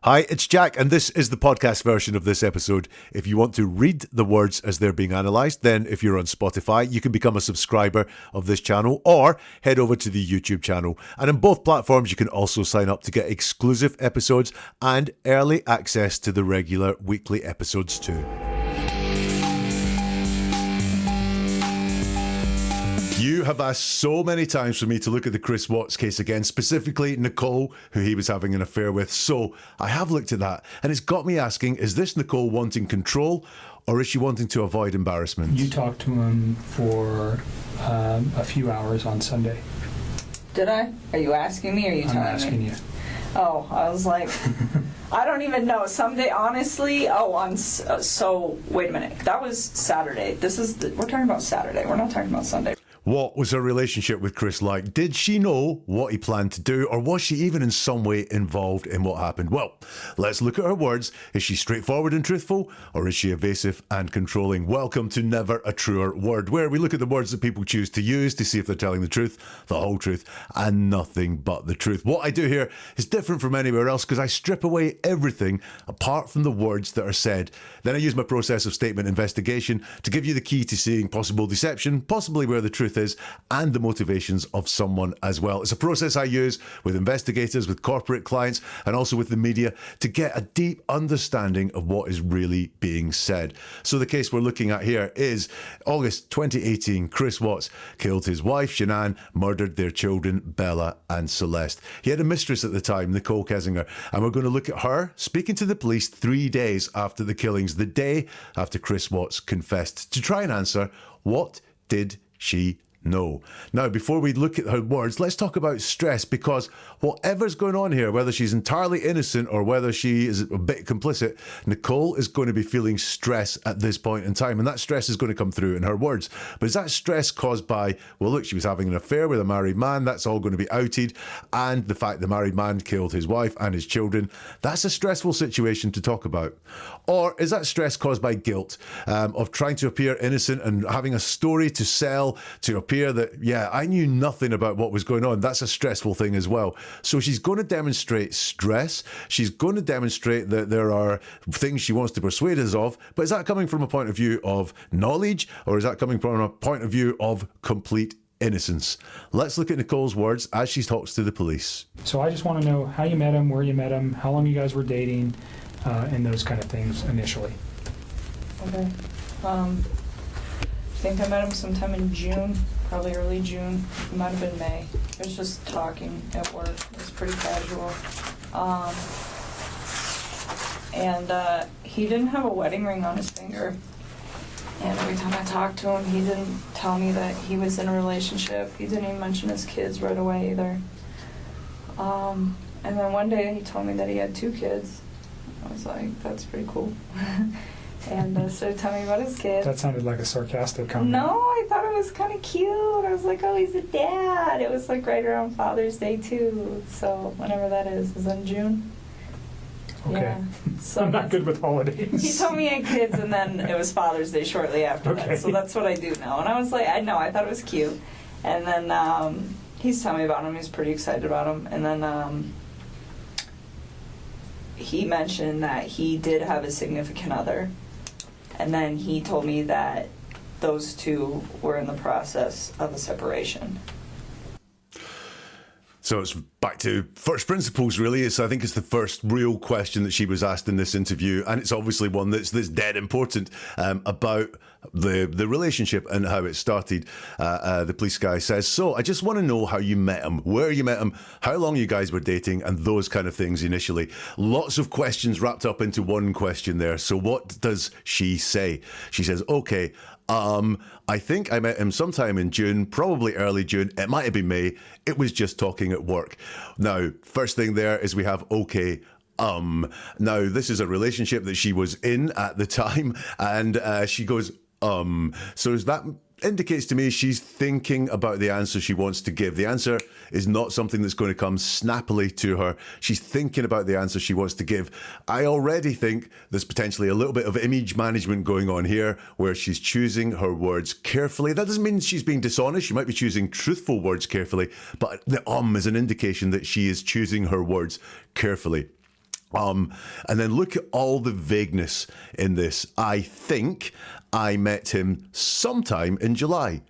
Hi, it's Jack, and this is the podcast version of this episode. If you want to read the words as they're being analysed, then if you're on Spotify, you can become a subscriber of this channel or head over to the YouTube channel. And on both platforms, you can also sign up to get exclusive episodes and early access to the regular weekly episodes too. You have asked so many times for me to look at the Chris Watts case again, specifically Nichol, who he was having an affair with. So I have looked at that, and it's got me asking, is this Nichol wanting control, or is she wanting to avoid embarrassment? You talked to him for a few hours on Sunday. Did I? Are you asking me, or are you telling me? I'm asking you. Oh, I was like, I don't even know. Someday, honestly, so wait a minute. That was Saturday. We're talking about Saturday. We're not talking about Sunday. What was her relationship with Chris like? Did she know what he planned to do, or was she even in some way involved in what happened? Well, let's look at her words. Is she straightforward and truthful, or is she evasive and controlling? Welcome to Never a Truer Word, where we look at the words that people choose to use to see if they're telling the truth, the whole truth, and nothing but the truth. What I do here is different from anywhere else because I strip away everything apart from the words that are said. Then I use my process of statement investigation to give you the key to seeing possible deception, possibly where the truth is, and the motivations of someone as well. It's a process I use with investigators, with corporate clients, and also with the media to get a deep understanding of what is really being said. So the case we're looking at here is August 2018. Chris Watts killed his wife, Shanann, murdered their children, Bella and Celeste. He had a mistress at the time, Nichol Kessinger, and we're going to look at her speaking to the police 3 days after the killings, the day after Chris Watts confessed, to try and answer, what did she no. Now, before we look at her words, let's talk about stress, because whatever's going on here, whether she's entirely innocent or whether she is a bit complicit, Nichol is going to be feeling stress at this point in time, and that stress is going to come through in her words. But is that stress caused by, well, look, she was having an affair with a married man, that's all going to be outed, and the fact the married man killed his wife and his children, that's a stressful situation to talk about? Or is that stress caused by guilt, of trying to appear innocent and having a story to sell, to appear that, yeah, I knew nothing about what was going on? That's a stressful thing as well. So she's going to demonstrate stress. She's going to demonstrate that there are things she wants to persuade us of. But is that coming from a point of view of knowledge, or is that coming from a point of view of complete innocence? Let's look at Nichol's words as she talks to the police. So I just want to know how you met him, where you met him, how long you guys were dating, and those kind of things initially. Okay. I think I met him sometime in June, probably early June. It might have been May. It was just talking at work. It was pretty casual. And he didn't have a wedding ring on his finger. And every time I talked to him, he didn't tell me that he was in a relationship. He didn't even mention his kids right away either. And then one day he told me that he had 2 kids. I was like, that's pretty cool. And started telling me about his kids. That sounded like a sarcastic comment. No, I thought it was kind of cute. I was like, oh, he's a dad. It was like right around Father's Day too. So whenever that is in June. Okay. Yeah. So I'm not good with holidays. He told me he had kids, and then it was Father's Day shortly after Okay. that. So that's what I do now. And I was like, I thought it was cute. And then he's telling me about him. He's pretty excited about him. And then he mentioned that he did have a significant other. And then he told me that those 2 were in the process of a separation. So it's back to first principles, really. I think it's the first real question that she was asked in this interview, and it's obviously one that's dead important about the relationship and how it started. The police guy says, so I just want to know how you met him, where you met him, how long you guys were dating, and those kind of things initially. Lots of questions wrapped up into one question there. So what does she say? She says, okay, I think I met him sometime in June, probably early June. It might have been May. It was just talking at work. Now, first thing there is we have okay. Now, this is a relationship that she was in at the time, and she goes, so that indicates to me she's thinking about the answer she wants to give. The answer is not something that's going to come snappily to her. She's thinking about the answer she wants to give. I already think there's potentially a little bit of image management going on here, where she's choosing her words carefully. That doesn't mean she's being dishonest. She might be choosing truthful words carefully, but the is an indication that she is choosing her words carefully. And then look at all the vagueness in this. I think I met him sometime in July.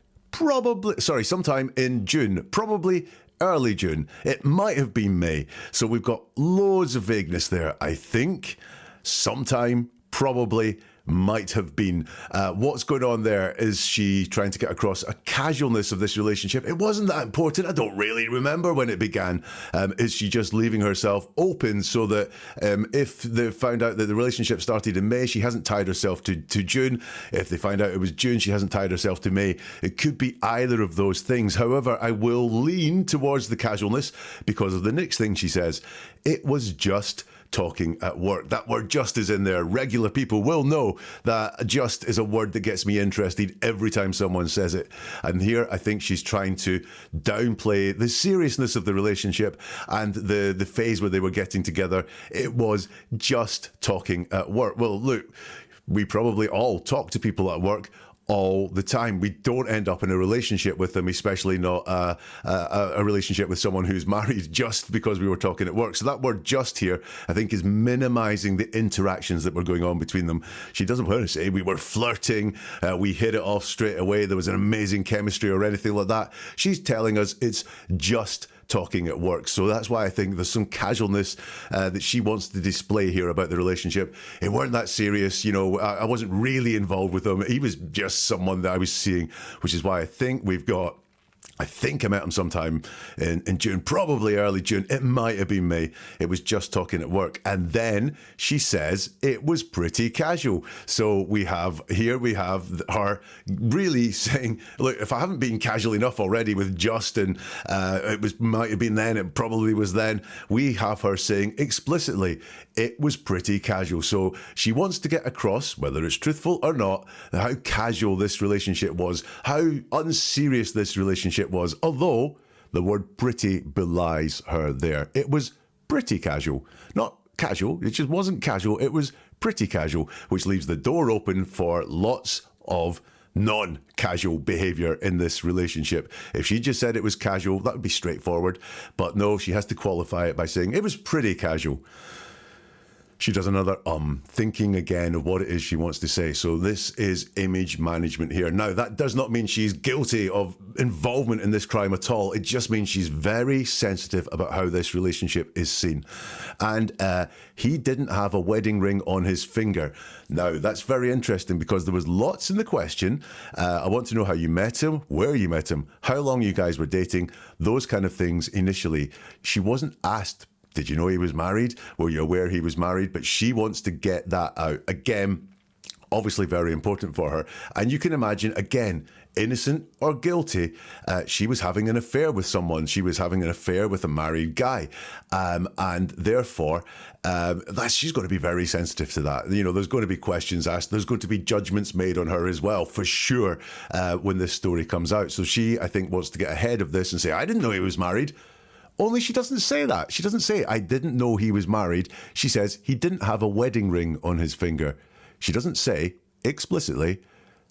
Sometime in June. Probably early June. It might have been May. So we've got loads of vagueness there. I think, sometime, probably, might have been. What's going on there? Is she trying to get across a casualness of this relationship? It wasn't that important. I don't really remember when it began. Is she just leaving herself open so that if they found out that the relationship started in May, she hasn't tied herself to June? If they find out it was June, she hasn't tied herself to May. It could be either of those things. However, I will lean towards the casualness because of the next thing she says. It was just talking at work. That word just is in there. Regular people will know that just is a word that gets me interested every time someone says it. And here I think she's trying to downplay the seriousness of the relationship and the phase where they were getting together. It was just talking at work. Well, look, we probably all talk to people at work all the time. We don't end up in a relationship with them, especially not a relationship with someone who's married just because we were talking at work. So that word just here, I think, is minimizing the interactions that were going on between them. She doesn't want to say we were flirting, we hit it off straight away, there was an amazing chemistry or anything like that. She's telling us it's just talking at work. So that's why I think there's some casualness that she wants to display here about the relationship. It weren't that serious, you know, I wasn't really involved with him. He was just someone that I was seeing, which is why I think I met him sometime in June, probably early June. It might have been May. It was just talking at work. And then she says it was pretty casual. So we have her really saying, look, if I haven't been casual enough already with Justin, might have been then, it probably was then. We have her saying explicitly, it was pretty casual. So she wants to get across, whether it's truthful or not, how casual this relationship was, how unserious this relationship was, although the word pretty belies her there. It was pretty casual. Not casual, it just wasn't casual, it was pretty casual, which leaves the door open for lots of non-casual behaviour in this relationship. If she just said it was casual, that would be straightforward. But no, she has to qualify it by saying it was pretty casual. She does another thinking again of what it is she wants to say. So this is image management here. Now, that does not mean she's guilty of involvement in this crime at all. It just means she's very sensitive about how this relationship is seen. And he didn't have a wedding ring on his finger. Now, that's very interesting because there was lots in the question. I want to know how you met him, where you met him, how long you guys were dating, those kind of things initially. She wasn't asked, did you know he was married? Were you aware he was married? But she wants to get that out. Again, obviously very important for her. And you can imagine, again, innocent or guilty, she was having an affair with someone. She was having an affair with a married guy. And therefore, she's going to be very sensitive to that. You know, there's going to be questions asked. There's going to be judgments made on her as well, for sure, when this story comes out. So she, I think, wants to get ahead of this and say, I didn't know he was married. Only she doesn't say that. She doesn't say, I didn't know he was married. She says he didn't have a wedding ring on his finger. She doesn't say explicitly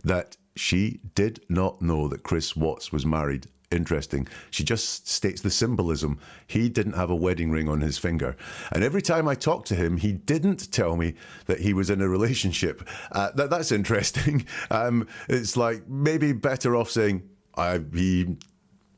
that she did not know that Chris Watts was married. Interesting. She just states the symbolism. He didn't have a wedding ring on his finger. And every time I talked to him, he didn't tell me that he was in a relationship. That's interesting. It's like maybe better off saying, he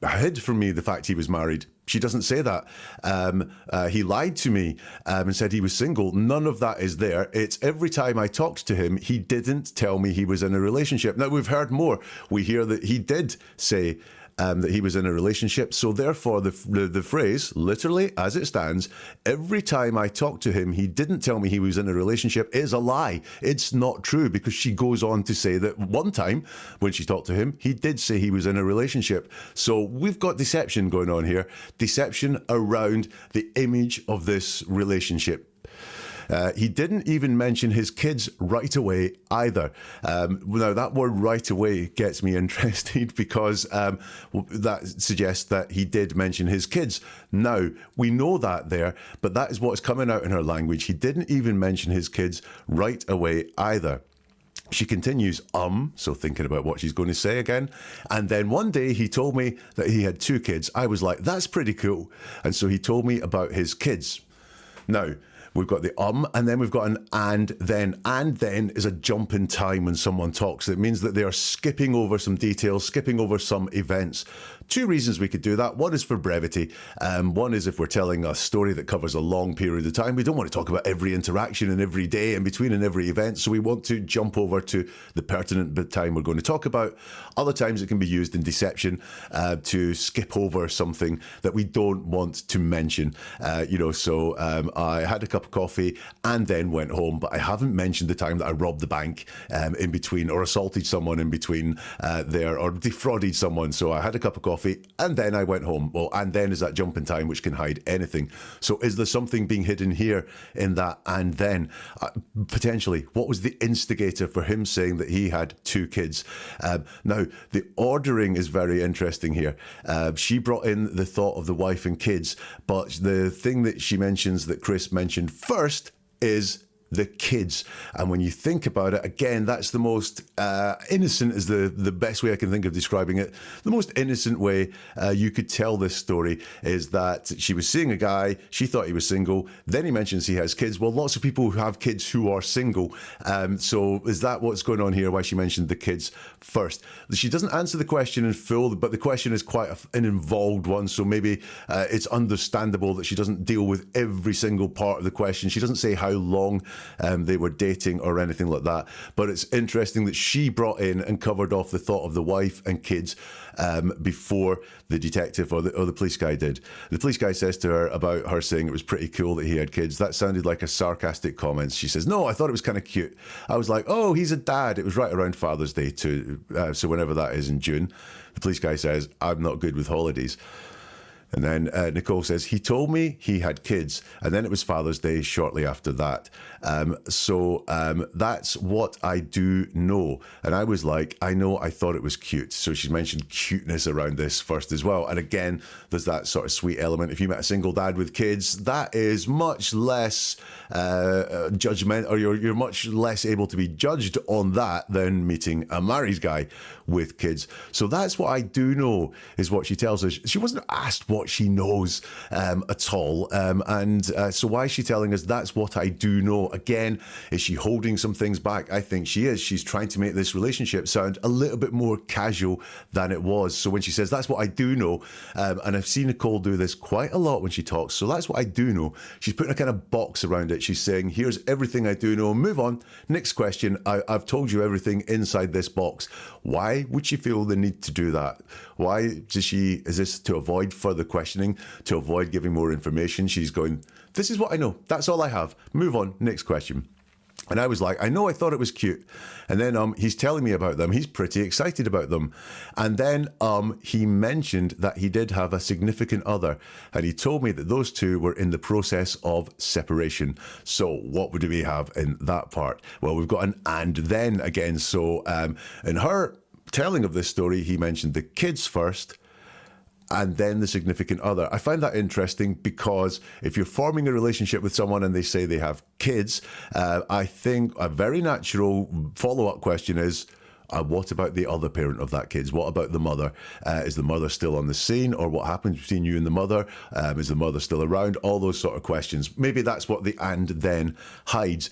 hid from me the fact he was married. She doesn't say that. He lied to me and said he was single. None of that is there. It's every time I talked to him, he didn't tell me he was in a relationship. Now, we've heard more. We hear that he did say that he was in a relationship. So therefore, the phrase, literally as it stands, every time I talked to him, he didn't tell me he was in a relationship, is a lie. It's not true, because she goes on to say that one time when she talked to him, he did say he was in a relationship. So we've got deception going on here. Deception around the image of this relationship. He didn't even mention his kids right away either. Now, that word right away gets me interested because that suggests that he did mention his kids. Now, we know that there, but that is what's coming out in her language. He didn't even mention his kids right away either. She continues, so thinking about what she's going to say again. And then one day he told me that he had 2 kids. I was like, that's pretty cool. And so he told me about his kids. Now, we've got the and then we've got an and then. And then is a jump in time when someone talks. It means that they are skipping over some details, skipping over some events. Two reasons we could do that. One is for brevity. One is if we're telling a story that covers a long period of time, we don't want to talk about every interaction and every day in between and every event. So we want to jump over to the pertinent bit time we're going to talk about. Other times it can be used in deception to skip over something that we don't want to mention. So I had a cup of coffee and then went home, but I haven't mentioned the time that I robbed the bank in between, or assaulted someone in between there, or defrauded someone. So I had a cup of coffee and then I went home. Well, and then is that jump in time which can hide anything. So is there something being hidden here in that and then? Potentially. What was the instigator for him saying that he had 2 kids? Now, the ordering is very interesting here. She brought in the thought of the wife and kids, but the thing that she mentions that Chris mentioned first is the kids. And when you think about it, again, that's the most innocent is the best way I can think of describing it. The most innocent way you could tell this story is that she was seeing a guy, she thought he was single, then he mentions he has kids. Well, lots of people who have kids who are single. So is that what's going on here, why she mentioned the kids first? She doesn't answer the question in full, but the question is quite an involved one. So maybe it's understandable that she doesn't deal with every single part of the question. She doesn't say how long they were dating or anything like that. But it's interesting that she brought in and covered off the thought of the wife and kids before the detective or the police guy did. The police guy says to her about her saying it was pretty cool that he had kids. That sounded like a sarcastic comment. She says, no, I thought it was kind of cute. I was like, oh, he's a dad. It was right around Father's Day too. So whenever that is in June. The police guy says, I'm not good with holidays. And then Nichol says, he told me he had kids. And then it was Father's Day shortly after that. So that's what I do know. And I was like, I thought it was cute. So she's mentioned cuteness around this first as well. And again, there's that sort of sweet element. If you met a single dad with kids, that is much less judgment, or you're much less able to be judged on that than meeting a married guy with kids. So that's what I do know, is what she tells us. She wasn't asked what she knows at all. So why is she telling us that's what I do know? Again, is she holding some things back? I think she is. She's trying to make this relationship sound a little bit more casual than it was. So when she says that's what I do know, and I've seen Nichol do this quite a lot when she talks, so that's what I do know. She's putting a kind of box around it. She's saying, here's everything I do know. Move on. Next question. I've told you everything inside this box. Why would she feel the need to do that? Why is this to avoid further questioning, to avoid giving more information? She's going, this is what I know. That's all I have. Move on. Next question. And I was like, I thought it was cute. And then he's telling me about them. He's pretty excited about them. And then he mentioned that he did have a significant other. And he told me that those two were in the process of separation. So what do we have in that part? Well, we've got an and then again. So in her telling of this story, he mentioned the kids first, and then the significant other. I find that interesting because if you're forming a relationship with someone and they say they have kids, I think a very natural follow-up question is, what about the other parent of that kids? What about the mother? Is the mother still on the scene? Or what happens between you and the mother? Is the mother still around? All those sort of questions. Maybe that's what the and then hides.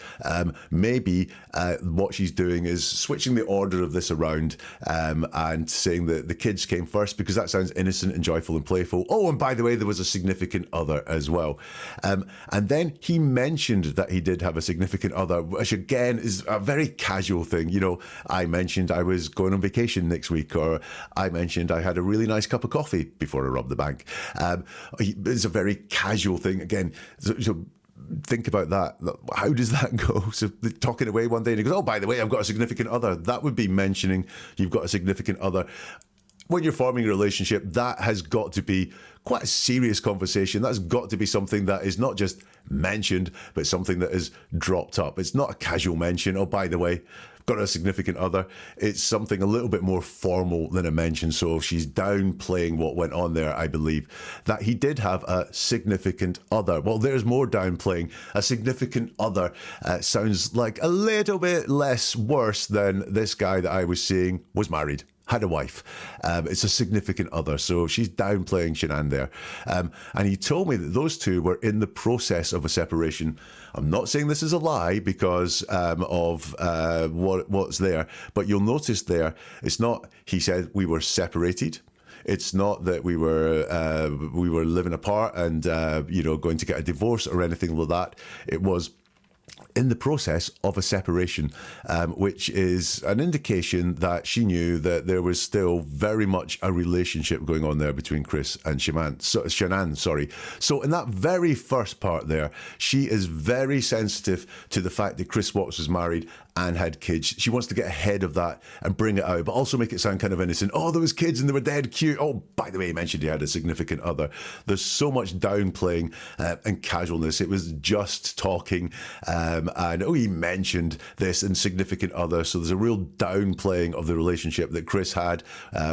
Maybe what she's doing is switching the order of this around and saying that the kids came first because that sounds innocent and joyful and playful. Oh, and by the way, there was a significant other as well. And then he mentioned that he did have a significant other, which again is a very casual thing. You know, I mentioned I was going on vacation next week, or I mentioned I had a really nice cup of coffee before I robbed the bank. It's a very casual thing. Again, so think about that. How does that go? So talking away one day and he goes, oh, by the way, I've got a significant other. That would be mentioning you've got a significant other. When you're forming a relationship, that has got to be quite a serious conversation. That's got to be something that is not just mentioned, but something that is dropped up. It's not a casual mention. Oh, by the way, got a significant other. It's something a little bit more formal than a mention. So she's downplaying what went on there, I believe. That he did have a significant other. Well, there's more downplaying. A significant other sounds like a little bit less worse than this guy that I was seeing was married, had a wife. It's a significant other. So she's downplaying Shanann there. And he told me that those two were in the process of a separation. I'm not saying this is a lie because of what's there, but you'll notice there, it's not, he said we were separated. It's not that we were living apart and going to get a divorce or anything like that. It was in the process of a separation, which is an indication that she knew that there was still very much a relationship going on there between Chris and Shanann. So in that very first part there, she is very sensitive to the fact that Chris Watts was married and had kids. She wants to get ahead of that and bring it out, but also make it sound kind of innocent. Oh, there was kids and they were dead cute. Oh, by the way, he mentioned he had a significant other. There's so much downplaying and casualness. It was just talking. And he mentioned this insignificant other. So there's a real downplaying of the relationship that Chris had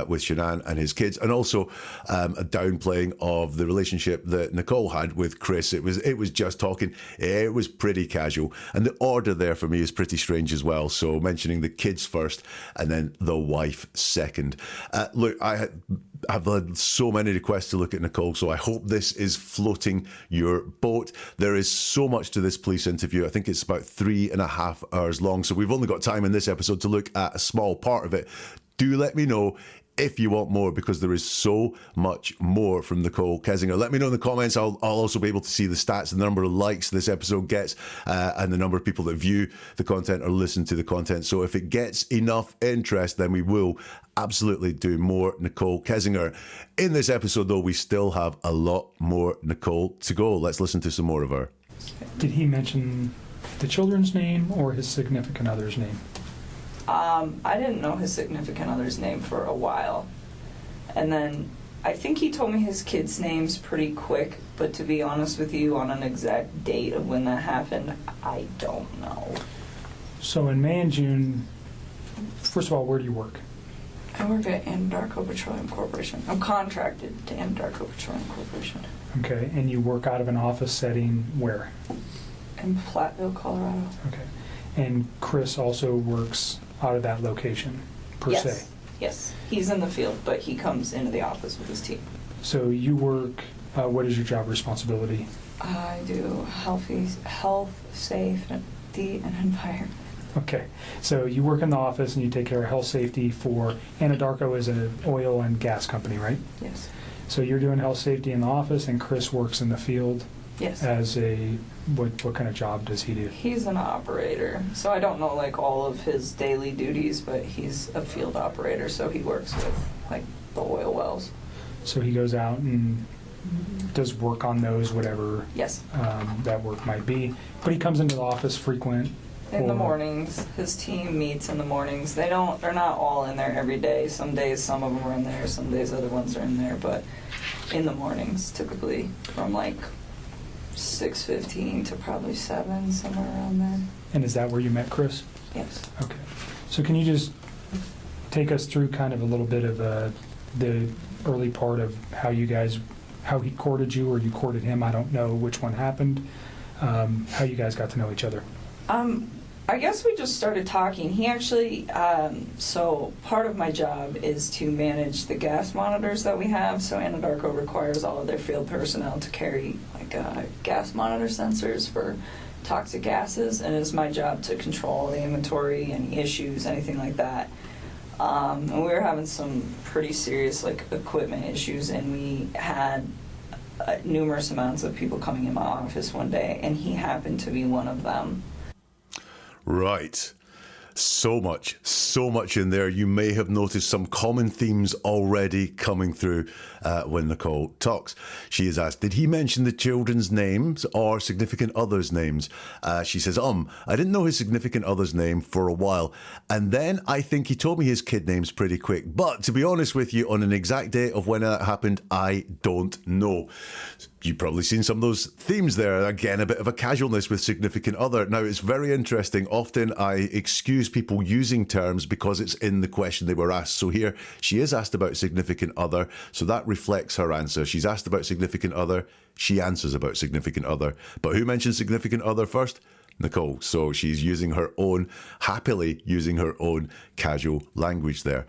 with Shanann and his kids, and also a downplaying of the relationship that Nichol had with Chris. It was just talking. It was pretty casual, and the order there for me is pretty strange as well. So mentioning the kids first, and then the wife second. Look, I've had so many requests to look at Nichol, so I hope this is floating your boat. There is so much to this police interview. I think it's about 3.5 hours long, so we've only got time in this episode to look at a small part of it. Do let me know if you want more, because there is so much more from Nichol Kessinger. Let me know in the comments. I'll also be able to see the stats, the number of likes this episode gets, and the number of people that view the content or listen to the content. So if it gets enough interest, then we will absolutely do more Nichol Kessinger. In this episode, though, we still have a lot more Nichol to go. Let's listen to some more of her. Did he mention the children's name or his significant other's name? I didn't know his significant other's name for a while. And then I think he told me his kids' names pretty quick, but to be honest with you, on an exact date of when that happened, I don't know. So in May and June, first of all, where do you work? I work at Anadarko Petroleum Corporation. I'm contracted to Anadarko Petroleum Corporation. Okay, and you work out of an office setting where? In Platteville, Colorado. Okay. And Chris also works out of that location, per se? Yes. He's in the field, but he comes into the office with his team. So you work, what is your job responsibility? I do health, safety, and environment. Okay. So you work in the office and you take care of health safety for Anadarko is an oil and gas company, right? Yes. So you're doing health safety in the office and Chris works in the field? Yes. As what kind of job does he do? He's an operator, so I don't know like all of his daily duties, but he's a field operator, so he works with like the oil wells. So he goes out and does work on those, whatever Yes. That work might be. But he comes into the office frequent. In the mornings, his team meets in the mornings. They're not all in there every day. Some days some of them are in there, some days other ones are in there, but in the mornings, typically from like 6:15 to probably 7, somewhere around there. And is that where you met Chris? Yes. Okay. So can you just take us through kind of a little bit of the early part of how he courted you or you courted him? I don't know which one happened. How you guys got to know each other? I guess we just started talking. He actually, so part of my job is to manage the gas monitors that we have. So Anadarko requires all of their field personnel to carry like gas monitor sensors for toxic gases, and it's my job to control the inventory, any issues, anything like that. And we were having some pretty serious like equipment issues, and we had numerous amounts of people coming in my office one day, and he happened to be one of them. Right. So much in there. You may have noticed some common themes already coming through when Nichol talks. She is asked, did he mention the children's names or significant others' names? She says, I didn't know his significant other's name for a while. And then I think he told me his kid names pretty quick. But to be honest with you, on an exact date of when that happened, I don't know. You've probably seen some of those themes there. Again, a bit of a casualness with significant other. Now, it's very interesting. Often I excuse people using terms because it's in the question they were asked. So here, she is asked about significant other. So that reflects her answer. She's asked about significant other. She answers about significant other. But who mentioned significant other first? Nichol. So she's using her own, happily using her own casual language there.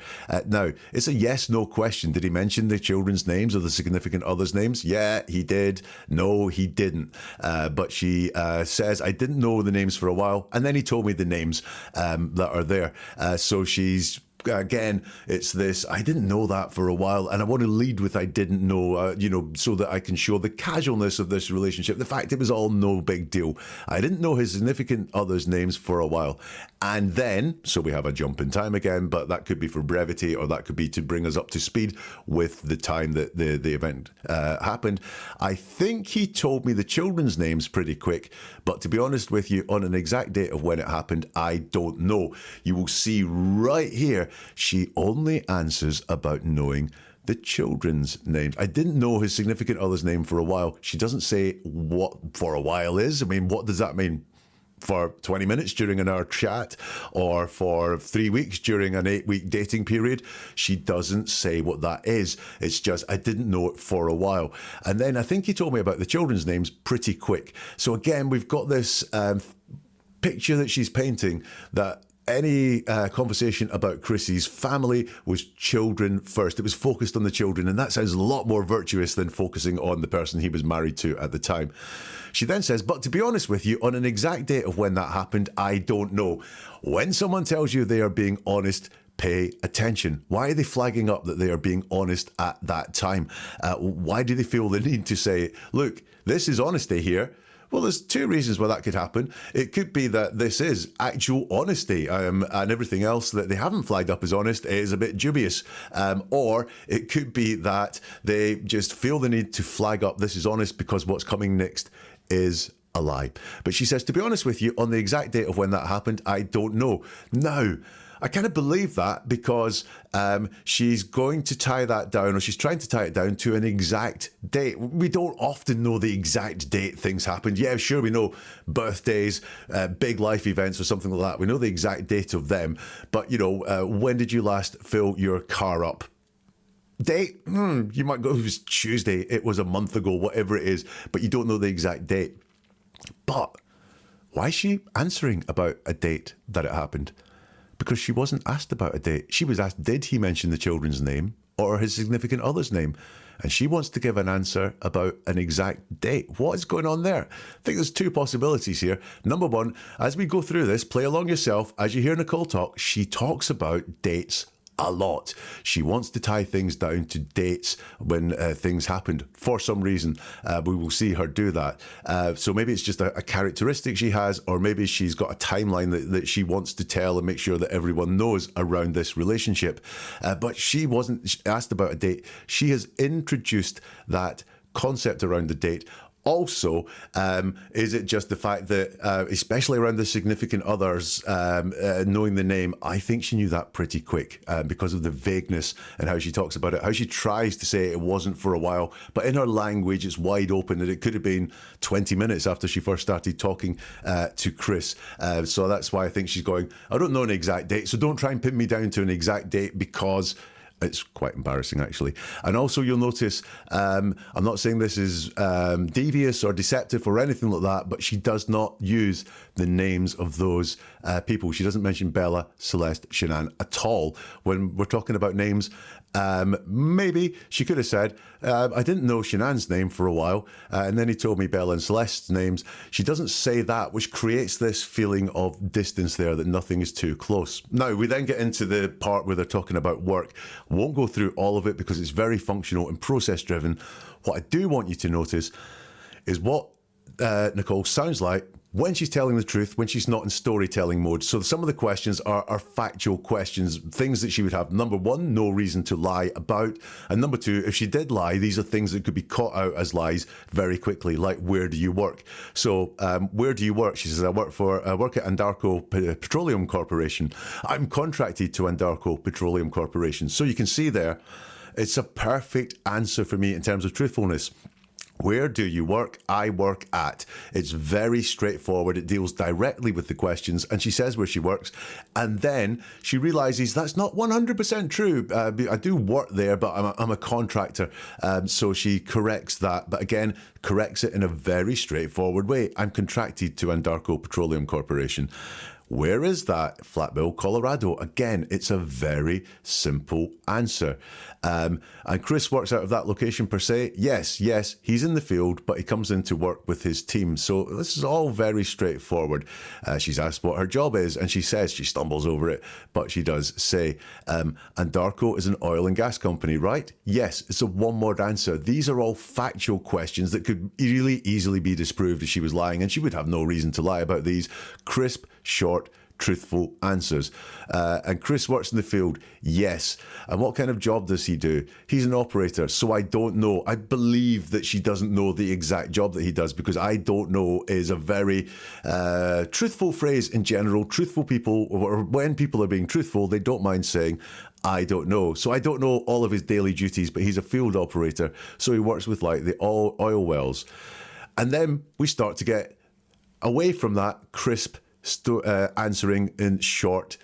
Now, it's a yes-no question. Did he mention the children's names or the significant others' names? Yeah, he did. No, he didn't. But she says, I didn't know the names for a while. And then he told me the names that are there. So she's again, it's this, I didn't know that for a while, and I want to lead with I didn't know, so that I can show the casualness of this relationship, the fact it was all no big deal. I didn't know his significant other's names for a while. And then, so we have a jump in time again, but that could be for brevity, or that could be to bring us up to speed with the time that the event happened. I think he told me the children's names pretty quick, but to be honest with you, on an exact date of when it happened, I don't know. You will see right here, she only answers about knowing the children's names. I didn't know his significant other's name for a while. She doesn't say what for a while is. I mean, what does that mean? For 20 minutes during an hour chat, or for 3 weeks during an 8-week dating period? She doesn't say what that is. It's just, I didn't know it for a while. And then I think he told me about the children's names pretty quick. So again, we've got this picture that she's painting that any conversation about Chrissy's family was children first. It was focused on the children, and that sounds a lot more virtuous than focusing on the person he was married to at the time. She then says, but to be honest with you, on an exact date of when that happened, I don't know. When someone tells you they are being honest, pay attention. Why are they flagging up that they are being honest at that time? Why do they feel the need to say, look, this is honesty here? Well, there's two reasons why that could happen. It could be that this is actual honesty, and everything else that they haven't flagged up as honest is a bit dubious. Or it could be that they just feel the need to flag up this is honest because what's coming next is a lie. But she says, to be honest with you, on the exact date of when that happened, I don't know. Now, I kind of believe that because she's going to tie that down, or she's trying to tie it down to an exact date. We don't often know the exact date things happened. Yeah, sure, we know birthdays, big life events or something like that. We know the exact date of them. But, when did you last fill your car up? Date? You might go, it was Tuesday, it was a month ago, whatever it is, but you don't know the exact date. But why is she answering about a date that it happened? Because she wasn't asked about a date. She was asked, did he mention the children's name or his significant other's name? And she wants to give an answer about an exact date. What is going on there? I think there's two possibilities here. Number one, as we go through this, play along yourself. As you hear Nichol talk, she talks about dates a lot. She wants to tie things down to dates when things happened for some reason. We will see her do that. So maybe it's just a characteristic she has, or maybe she's got a timeline that she wants to tell and make sure that everyone knows around this relationship. But she wasn't asked about a date. She has introduced that concept around the date. Also, is it just the fact that, especially around the significant others, knowing the name, I think she knew that pretty quick because of the vagueness and how she talks about it, how she tries to say it wasn't for a while, but in her language, it's wide open and it could have been 20 minutes after she first started talking to Chris. So that's why I think she's going, I don't know an exact date, so don't try and pin me down to an exact date because it's quite embarrassing, actually. And also, you'll notice, I'm not saying this is devious or deceptive or anything like that, but she does not use the names of those people. She doesn't mention Bella, Celeste, Shanann at all when we're talking about names. Maybe she could have said, I didn't know Shanann's name for a while, and then he told me Bella and Celeste's names. She doesn't say that, which creates this feeling of distance there, that nothing is too close. Now, we then get into the part where they're talking about work. Won't go through all of it because it's very functional and process driven. What I do want you to notice is what Nichol sounds like when she's telling the truth, when she's not in storytelling mode. So some of the questions are factual questions, things that she would have. Number one, no reason to lie about. And number two, if she did lie, these are things that could be caught out as lies very quickly, like where do you work? So where do you work? She says, I work at Andarko Petroleum Corporation. I'm contracted to Andarko Petroleum Corporation. So you can see there, it's a perfect answer for me in terms of truthfulness. Where do you work? I work at. It's very straightforward. It deals directly with the questions, and she says where she works. And then she realizes that's not 100% true. I do work there, but I'm a contractor. So she corrects that. But again, corrects it in a very straightforward way. I'm contracted to Anadarko Petroleum Corporation. Where is that? Flatville, Colorado. Again, it's a very simple answer. And Chris works out of that location per se. Yes, he's in the field, but he comes in to work with his team. So this is all very straightforward. She's asked what her job is, and she says, she stumbles over it, but she does say, Anadarko is an oil and gas company, right? Yes, it's a one-word answer. These are all factual questions that could really easily be disproved if she was lying, and she would have no reason to lie about these. Crisp, short, truthful answers. And Chris works in the field. Yes. And what kind of job does he do? He's an operator. So I don't know. I believe that she doesn't know the exact job that he does, because I don't know is a very truthful phrase in general. Truthful people, or when people are being truthful, they don't mind saying, I don't know. So I don't know all of his daily duties, but he's a field operator. So he works with like the oil wells. And then we start to get away from that crisp answering in short,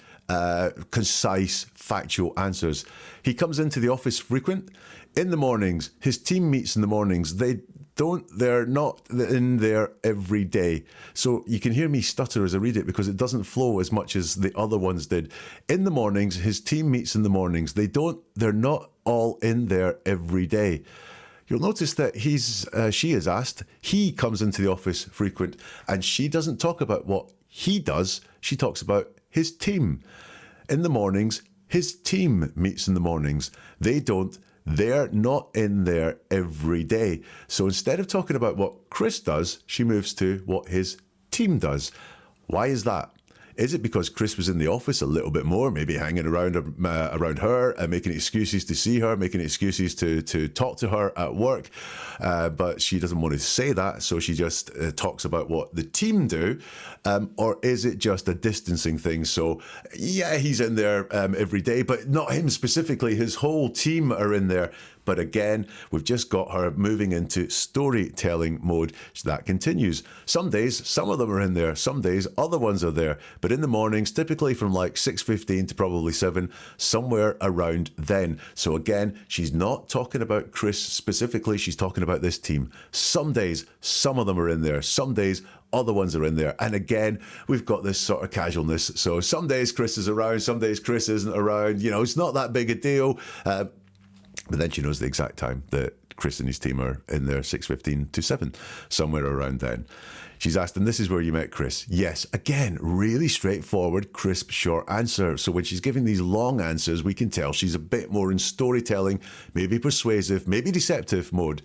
concise, factual answers. He comes into the office frequent. In the mornings, his team meets in the mornings. They're not in there every day. So you can hear me stutter as I read it because it doesn't flow as much as the other ones did. In the mornings, his team meets in the mornings. They're not all in there every day. You'll notice that she is asked, he comes into the office frequent, and she doesn't talk about what he does. She talks about his team. In the mornings, his team meets in the mornings. They're not in there every day. So instead of talking about what Chris does, she moves to what his team does. Why is that? Is it because Chris was in the office a little bit more, maybe hanging around her, making excuses to see her, making excuses to talk to her at work, but she doesn't want to say that, so she just talks about what the team do, or is it just a distancing thing? So, yeah, he's in there every day, but not him specifically. His whole team are in there. But again, we've just got her moving into storytelling mode. So that continues. Some days, some of them are in there. Some days, other ones are there. But in the mornings, typically from like 6:15 to probably 7, somewhere around then. So again, she's not talking about Chris specifically. She's talking about this team. Some days, some of them are in there. Some days, other ones are in there. And again, we've got this sort of casualness. So some days Chris is around, some days Chris isn't around. You know, it's not that big a deal. But then she knows the exact time that Chris and his team are in there, 6:15 to 7, somewhere around then. She's asked, and this is where you met Chris. Yes, again, really straightforward, crisp, short answer. So when she's giving these long answers, we can tell she's a bit more in storytelling, maybe persuasive, maybe deceptive mode.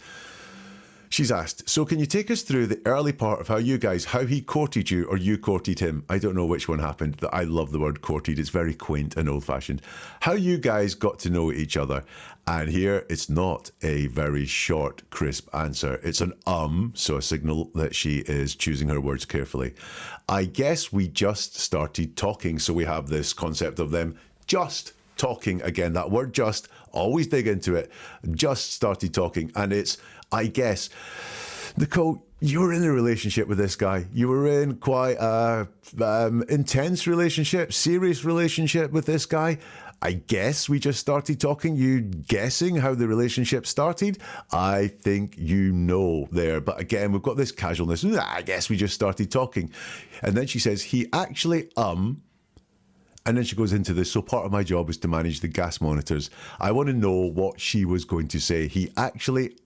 She's asked, so can you take us through the early part of how he courted you or you courted him? I don't know which one happened. I love the word courted. It's very quaint and old-fashioned. How you guys got to know each other. And here, it's not a very short, crisp answer. It's an so a signal that she is choosing her words carefully. I guess we just started talking, so we have this concept of them just talking. Again, that word just, always dig into it. Just started talking, and it's, I guess. Nicole, you were in a relationship with this guy. You were in quite a intense relationship, serious relationship with this guy. I guess we just started talking. You guessing how the relationship started? I think you know there. But again, we've got this casualness. I guess we just started talking. And then she says, he actually, and then she goes into this. So part of my job is to manage the gas monitors. I want to know what she was going to say. He actually,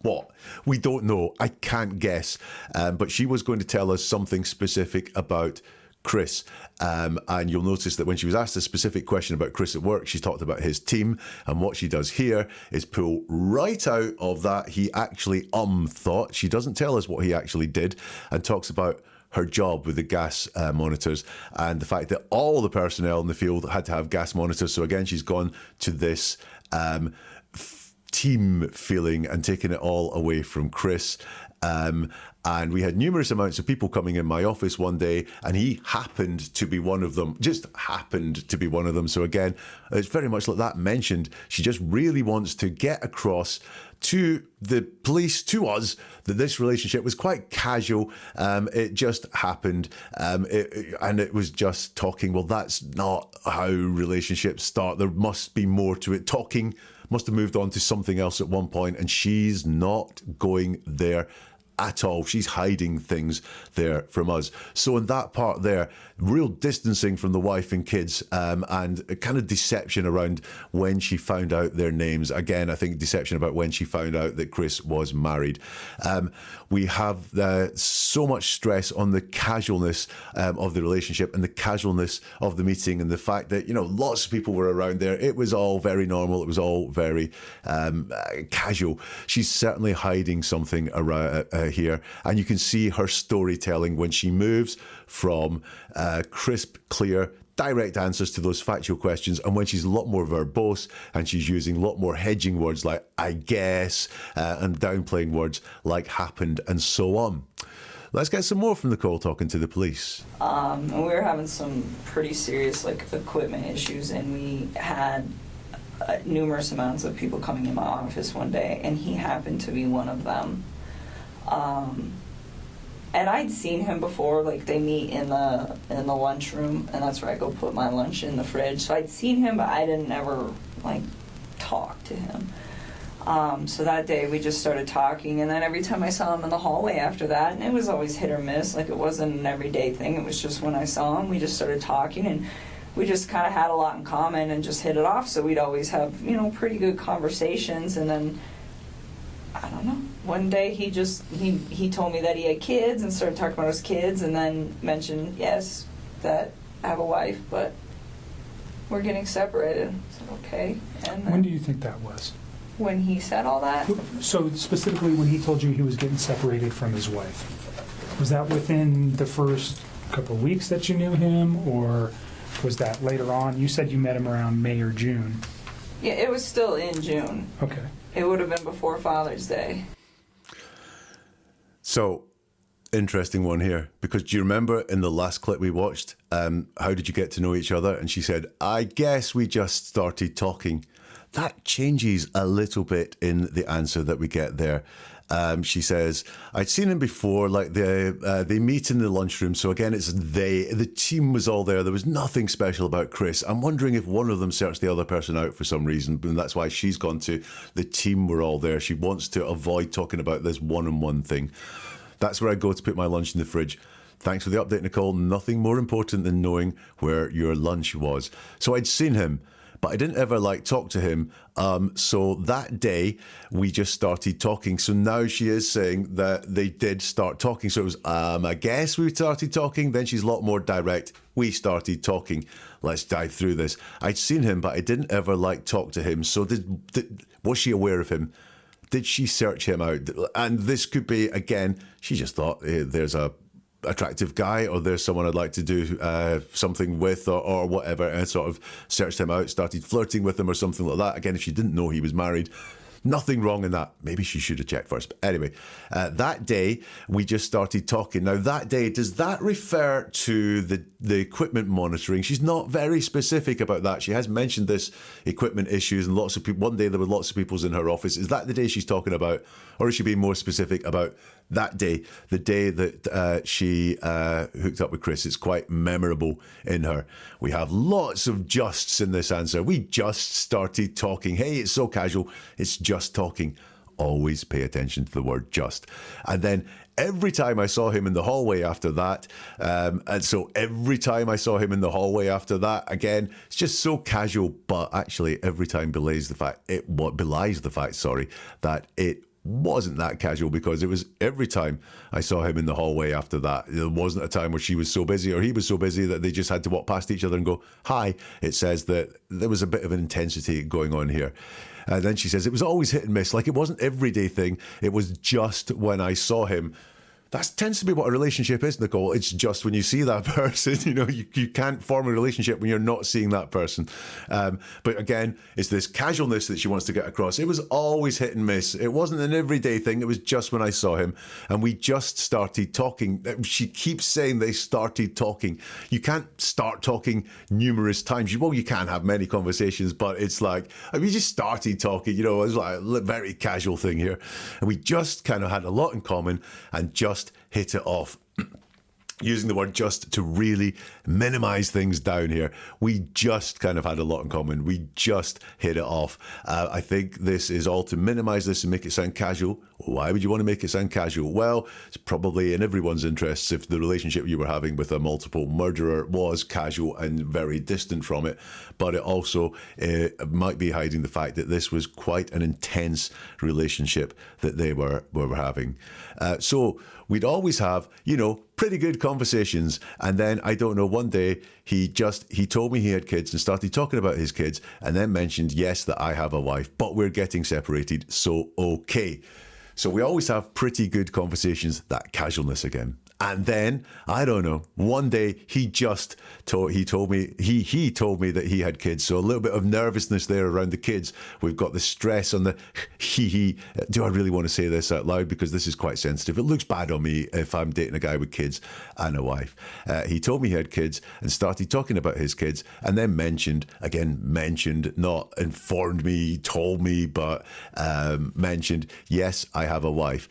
what? We don't know. I can't guess. But she was going to tell us something specific about Chris. And you'll notice that when she was asked a specific question about Chris at work, she talked about his team. And what she does here is pull right out of that he actually thought. She doesn't tell us what he actually did, and talks about her job with the gas monitors and the fact that all the personnel in the field had to have gas monitors. So again, she's gone to this team feeling and taken it all away from Chris. And we had numerous amounts of people coming in my office one day, and he happened to be one of them, just happened to be one of them. So again, it's very much like that mentioned. She just really wants to get across to the police, to us, that this relationship was quite casual. It just happened. And it was just talking. Well, that's not how relationships start. There must be more to it. Talking must have moved on to something else at one point, and she's not going there at all. She's hiding things there from us. So in that part there, real distancing from the wife and kids, and a kind of deception around when she found out their names. Again, I think deception about when she found out that Chris was married. We have so much stress on the casualness of the relationship and the casualness of the meeting, and the fact that, you know, lots of people were around there. It was all very normal. It was all very casual. She's certainly hiding something around here, and you can see her storytelling when she moves from crisp, clear, direct answers to those factual questions, and when she's a lot more verbose and she's using a lot more hedging words like I guess, and downplaying words like happened, and so on. Let's get some more from Nichol talking to the police. And we were having some pretty serious equipment issues, and we had numerous amounts of people coming in my office one day, and he happened to be one of them. And I'd seen him before. They meet in the lunchroom, and that's where I go put my lunch in the fridge. So I'd seen him, but I didn't ever talk to him. So that day we just started talking, and then every time I saw him in the hallway after that, and it was always hit or miss. It wasn't an everyday thing. It was just when I saw him, we just started talking, and we just kind of had a lot in common and just hit it off. So we'd always have pretty good conversations, and then I don't know. One day he told me that he had kids and started talking about his kids, and then mentioned, yes, that I have a wife, but we're getting separated. I said, okay. And When do you think that was? When he said all that? So specifically when he told you he was getting separated from his wife, was that within the first couple of weeks that you knew him, or was that later on? You said you met him around May or June. Yeah, it was still in June. Okay. It would have been before Father's Day. So, interesting one here, because do you remember in the last clip we watched, how did you get to know each other? And she said, I guess we just started talking. That changes a little bit in the answer that we get there. She says, I'd seen him before, they meet in the lunchroom. So again, it's the team was all there. There was nothing special about Chris. I'm wondering if one of them searched the other person out for some reason. And that's why she's gone to the team were all there. She wants to avoid talking about this one-on-one thing. That's where I go to put my lunch in the fridge. Thanks for the update, Nichol. Nothing more important than knowing where your lunch was. So I'd seen him, but I didn't ever talk to him. So that day we just started talking. So now she is saying that they did start talking. So it was, I guess we started talking. Then she's a lot more direct. We started talking. Let's dive through this. I'd seen him, but I didn't ever talk to him. So was she aware of him? Did she search him out? And this could be, again, she just thought, hey, there's a attractive guy, or there's someone I'd like to do something with, or whatever, and sort of searched him out, started flirting with him or something like that. Again, if she didn't know he was married, nothing wrong in that. Maybe she should have checked first. But anyway, that day we just started talking. Now that day, does that refer to the equipment monitoring? She's not very specific about that. She has mentioned this equipment issues, and lots of people. One day there were lots of people in her office. Is that the day she's talking about, or is she being more specific about that day, the day that she hooked up with Chris? It's quite memorable in her. We have lots of justs in this answer. We just started talking. Hey, it's so casual. It's just talking. Always pay attention to the word just. And then every time I saw him in the hallway after that, and so every time I saw him in the hallway after that, again, it's just so casual, but actually every time belies the fact, that it wasn't that casual, because it was every time I saw him in the hallway after that. There wasn't a time where she was so busy or he was so busy that they just had to walk past each other and go, hi. It says that there was a bit of an intensity going on here. And then she says it was always hit and miss. It wasn't everyday thing. It was just when I saw him that tends to be what a relationship is, Nicole. It's just when you see that person, you can't form a relationship when you're not seeing that person. But again, it's this casualness that she wants to get across. It was always hit and miss. It wasn't an everyday thing. It was just when I saw him and we just started talking. She keeps saying they started talking. You can't start talking numerous times. Well, you can have many conversations, but it's like, we just started talking, it was like a very casual thing here. And we just kind of had a lot in common and just hit it off. Using the word just to really minimize things down here. We just kind of had a lot in common. We just hit it off. I think this is all to minimize this and make it sound casual. Why would you want to make it sound casual? Well, it's probably in everyone's interests if the relationship you were having with a multiple murderer was casual and very distant from it. But it also might be hiding the fact that this was quite an intense relationship that they were having. So we'd always have, pretty good conversations. And then, I don't know, one day he told me he had kids and started talking about his kids and then mentioned, yes, that I have a wife, but we're getting separated. So, okay. So we always have pretty good conversations, that casualness again. And then, I don't know, one day he told me that he had kids. So a little bit of nervousness there around the kids. We've got the stress on the he. Do I really want to say this out loud? Because this is quite sensitive. It looks bad on me if I'm dating a guy with kids and a wife. He told me he had kids and started talking about his kids and then mentioned, not informed me, told me, but mentioned, yes, I have a wife.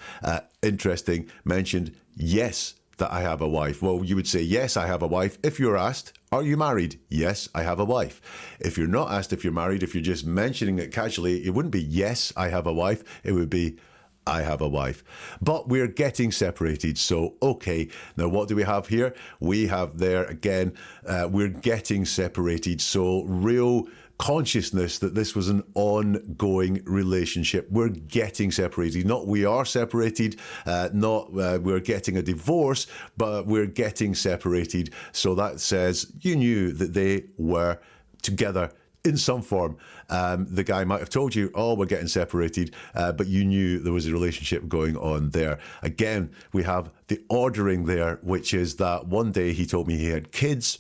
Interesting, mentioned, yes, that I have a wife. Well, you would say, yes, I have a wife. If you're asked, are you married? Yes, I have a wife. If you're not asked if you're married, if you're just mentioning it casually, it wouldn't be, yes, I have a wife. It would be, I have a wife. But we're getting separated. So, okay. Now, what do we have here? We have there, again, we're getting separated. So, real consciousness that this was an ongoing relationship. We're getting separated. Not we are separated, not we're getting a divorce, but we're getting separated. So that says you knew that they were together in some form. The guy might have told you, oh, we're getting separated, but you knew there was a relationship going on there. Again, we have the ordering there, which is that one day he told me he had kids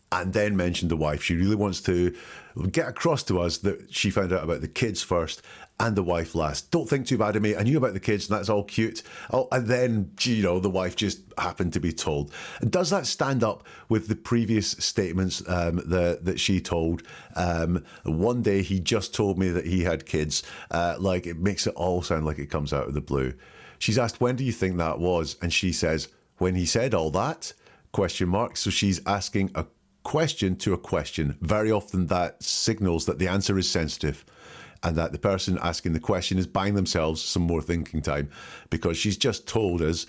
and then mentioned the wife. She really wants to get across to us that she found out about the kids first and the wife last. Don't think too bad of me. I knew about the kids and that's all cute. Oh, and then, the wife just happened to be told. Does that stand up with the previous statements that she told? One day he just told me that he had kids. It makes it all sound like it comes out of the blue. She's asked, when do you think that was? And she says, when he said all that? ? So she's asking a question to a question. Very often that signals that the answer is sensitive and that the person asking the question is buying themselves some more thinking time, because she's just told us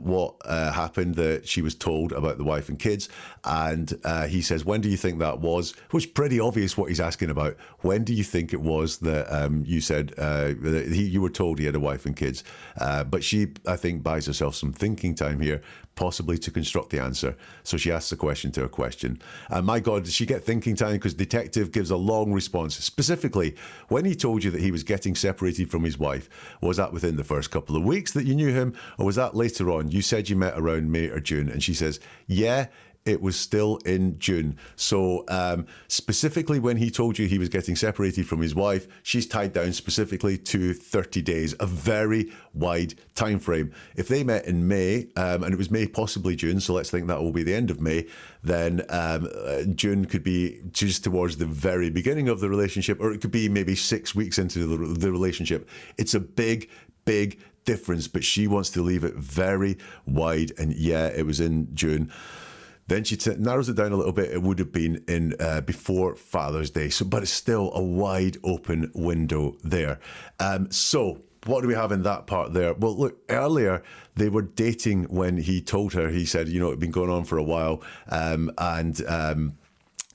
what happened, that she was told about the wife and kids. And he says, when do you think that was? Which is pretty obvious what he's asking about. When do you think it was that you said that you were told he had a wife and kids? But she, I think, buys herself some thinking time here, possibly to construct the answer. So she asks a question to a question. My God, did she get thinking time? Because Detective gives a long response. Specifically, when he told you that he was getting separated from his wife, was that within the first couple of weeks that you knew him, or was that later on? You said you met around May or June. And she says, yeah, it was still in June. So specifically when he told you he was getting separated from his wife, she's tied down specifically to 30 days, a very wide time frame. If they met in May, and it was May, possibly June, so let's think that will be the end of May, then June could be just towards the very beginning of the relationship, or it could be maybe 6 weeks into the relationship. It's a big difference, but she wants to leave it very wide. And yeah, it was in June. Then she narrows it down a little bit. It would have been in before Father's Day. So, but it's still a wide open window there. So what do we have in that part there? Well, look, earlier they were dating when he told her. He said, it'd been going on for a while. Then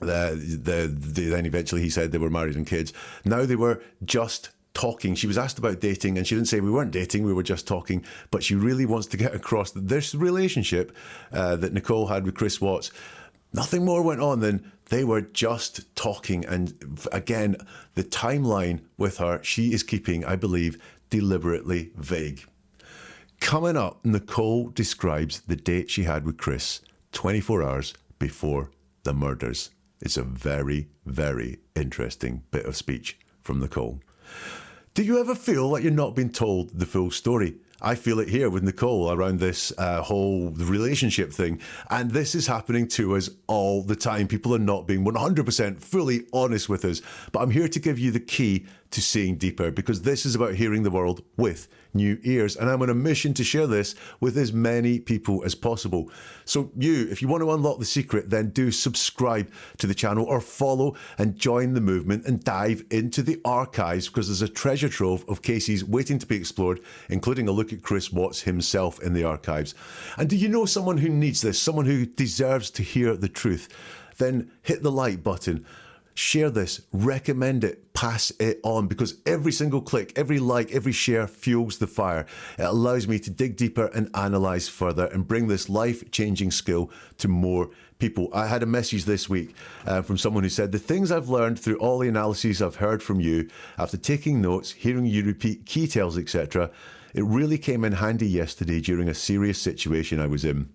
eventually he said they were married and kids. Now they were just talking. She was asked about dating and she didn't say we weren't dating, we were just talking, but she really wants to get across that this relationship that Nicole had with Chris Watts, nothing more went on than they were just talking. And again, the timeline with her, she is keeping, I believe, deliberately vague. Coming up, Nichol describes the date she had with Chris 24 hours before the murders. It's a very, very interesting bit of speech from Nichol. Do you ever feel like you're not being told the full story? I feel it here with Nichol around this whole relationship thing. And this is happening to us all the time. People are not being 100% fully honest with us. But I'm here to give you the key to seeing deeper, because this is about hearing the world with new ears. And I'm on a mission to share this with as many people as possible. So if you want to unlock the secret, then do subscribe to the channel or follow and join the movement and dive into the archives, because there's a treasure trove of cases waiting to be explored, including a look at Chris Watts himself in the archives. And do you know someone who needs this, someone who deserves to hear the truth? Then hit the like button. Share this, recommend it, pass it on, because every single click, every like, every share fuels the fire. It allows me to dig deeper and analyse further and bring this life-changing skill to more people. I had a message this week from someone who said, the things I've learned through all the analyses I've heard from you, after taking notes, hearing you repeat key tells, etc., it really came in handy yesterday during a serious situation I was in.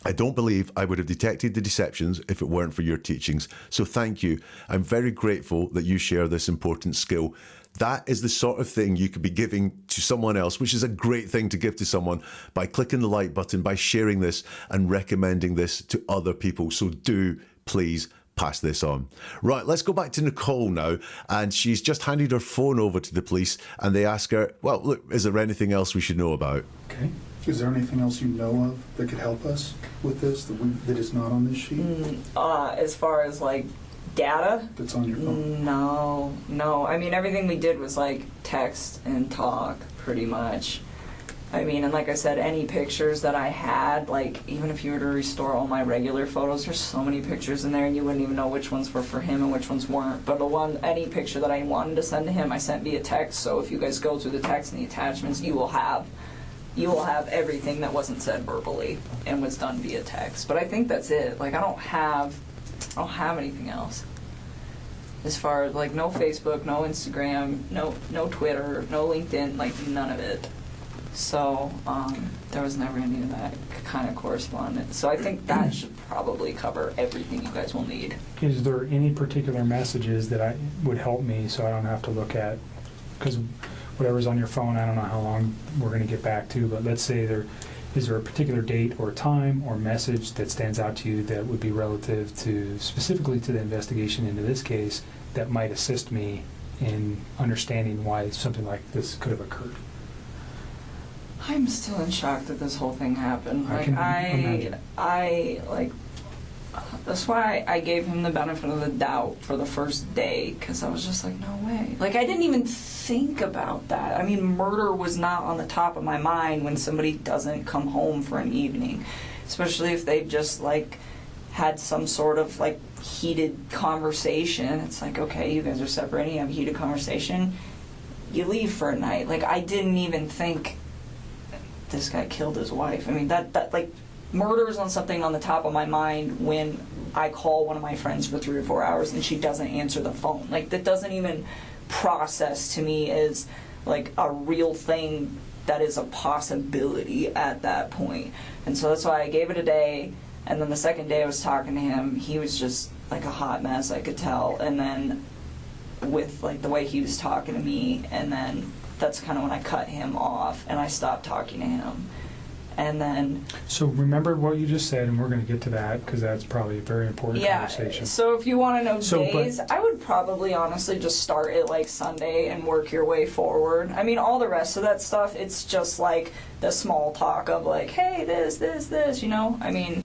I don't believe I would have detected the deceptions if it weren't for your teachings. So thank you. I'm very grateful that you share this important skill. That is the sort of thing you could be giving to someone else, which is a great thing to give to someone, by clicking the like button, by sharing this and recommending this to other people. So do please pass this on. Right, let's go back to Nichol now. And she's just handed her phone over to the police and they ask her, well, look, is there anything else we should know about? Okay. Is there anything else you know of that could help us with this that is not on this sheet? As far as like data, That's on your phone? no. I mean, everything we did was like text and talk, pretty much. I mean, and like I said, any pictures that I had, like even if you were to restore all my regular photos, there's so many pictures in there and you wouldn't even know which ones were for him and which ones weren't. But any picture that I wanted to send to him, I sent via text. So if you guys go through the text and the attachments, you will have everything that wasn't said verbally and was done via text. But I think that's it. Like I don't have anything else. As far as like no Facebook, no Instagram, no Twitter, no LinkedIn, like none of it. So there was never any of that kind of correspondence. So I think that should probably cover everything you guys will need. Is there any particular messages that would help me so I don't have to look at? Because whatever's on your phone, I don't know how long we're going to get back to, but let's say is there a particular date or time or message that stands out to you that would be relative to, specifically to the investigation into this case, that might assist me in understanding why something like this could have occurred? I'm still in shock that this whole thing happened. I can imagine. That's why I gave him the benefit of the doubt for the first day, because I was just like, no way. Like, I didn't even think about that. I mean, murder was not on the top of my mind when somebody doesn't come home for an evening, especially if they just, like, had some sort of, like, heated conversation. It's like, okay, you guys are separating, you have a heated conversation, you leave for a night. Like, I didn't even think this guy killed his wife. I mean, that like, murder is on something on the top of my mind when I call one of my friends for 3 or 4 hours and she doesn't answer the phone. Like, that doesn't even process to me as like a real thing that is a possibility at that point. And so that's why I gave it a day, and then the second day I was talking to him, he was just like a hot mess, I could tell. And then with like the way he was talking to me, and then that's kind of when I cut him off and I stopped talking to him. And then... So remember what you just said, and we're going to get to that, because that's probably a very important conversation. So if you want to know days, I would probably honestly just start at like Sunday and work your way forward. I mean, all the rest of that stuff, it's just like the small talk of like, hey, this, you know? I mean...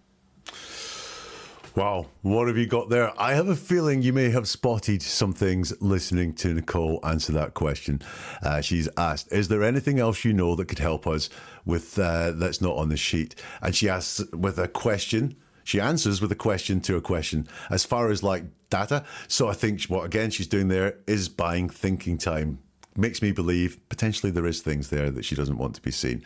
Wow, what have you got there? I have a feeling you may have spotted some things listening to Nichol answer that question. She's asked, is there anything else you know that could help us with that's not on the sheet? And she asks with a question. She answers with a question to a question as far as like data. So I think what again she's doing there is buying thinking time. Makes me believe potentially there is things there that she doesn't want to be seen.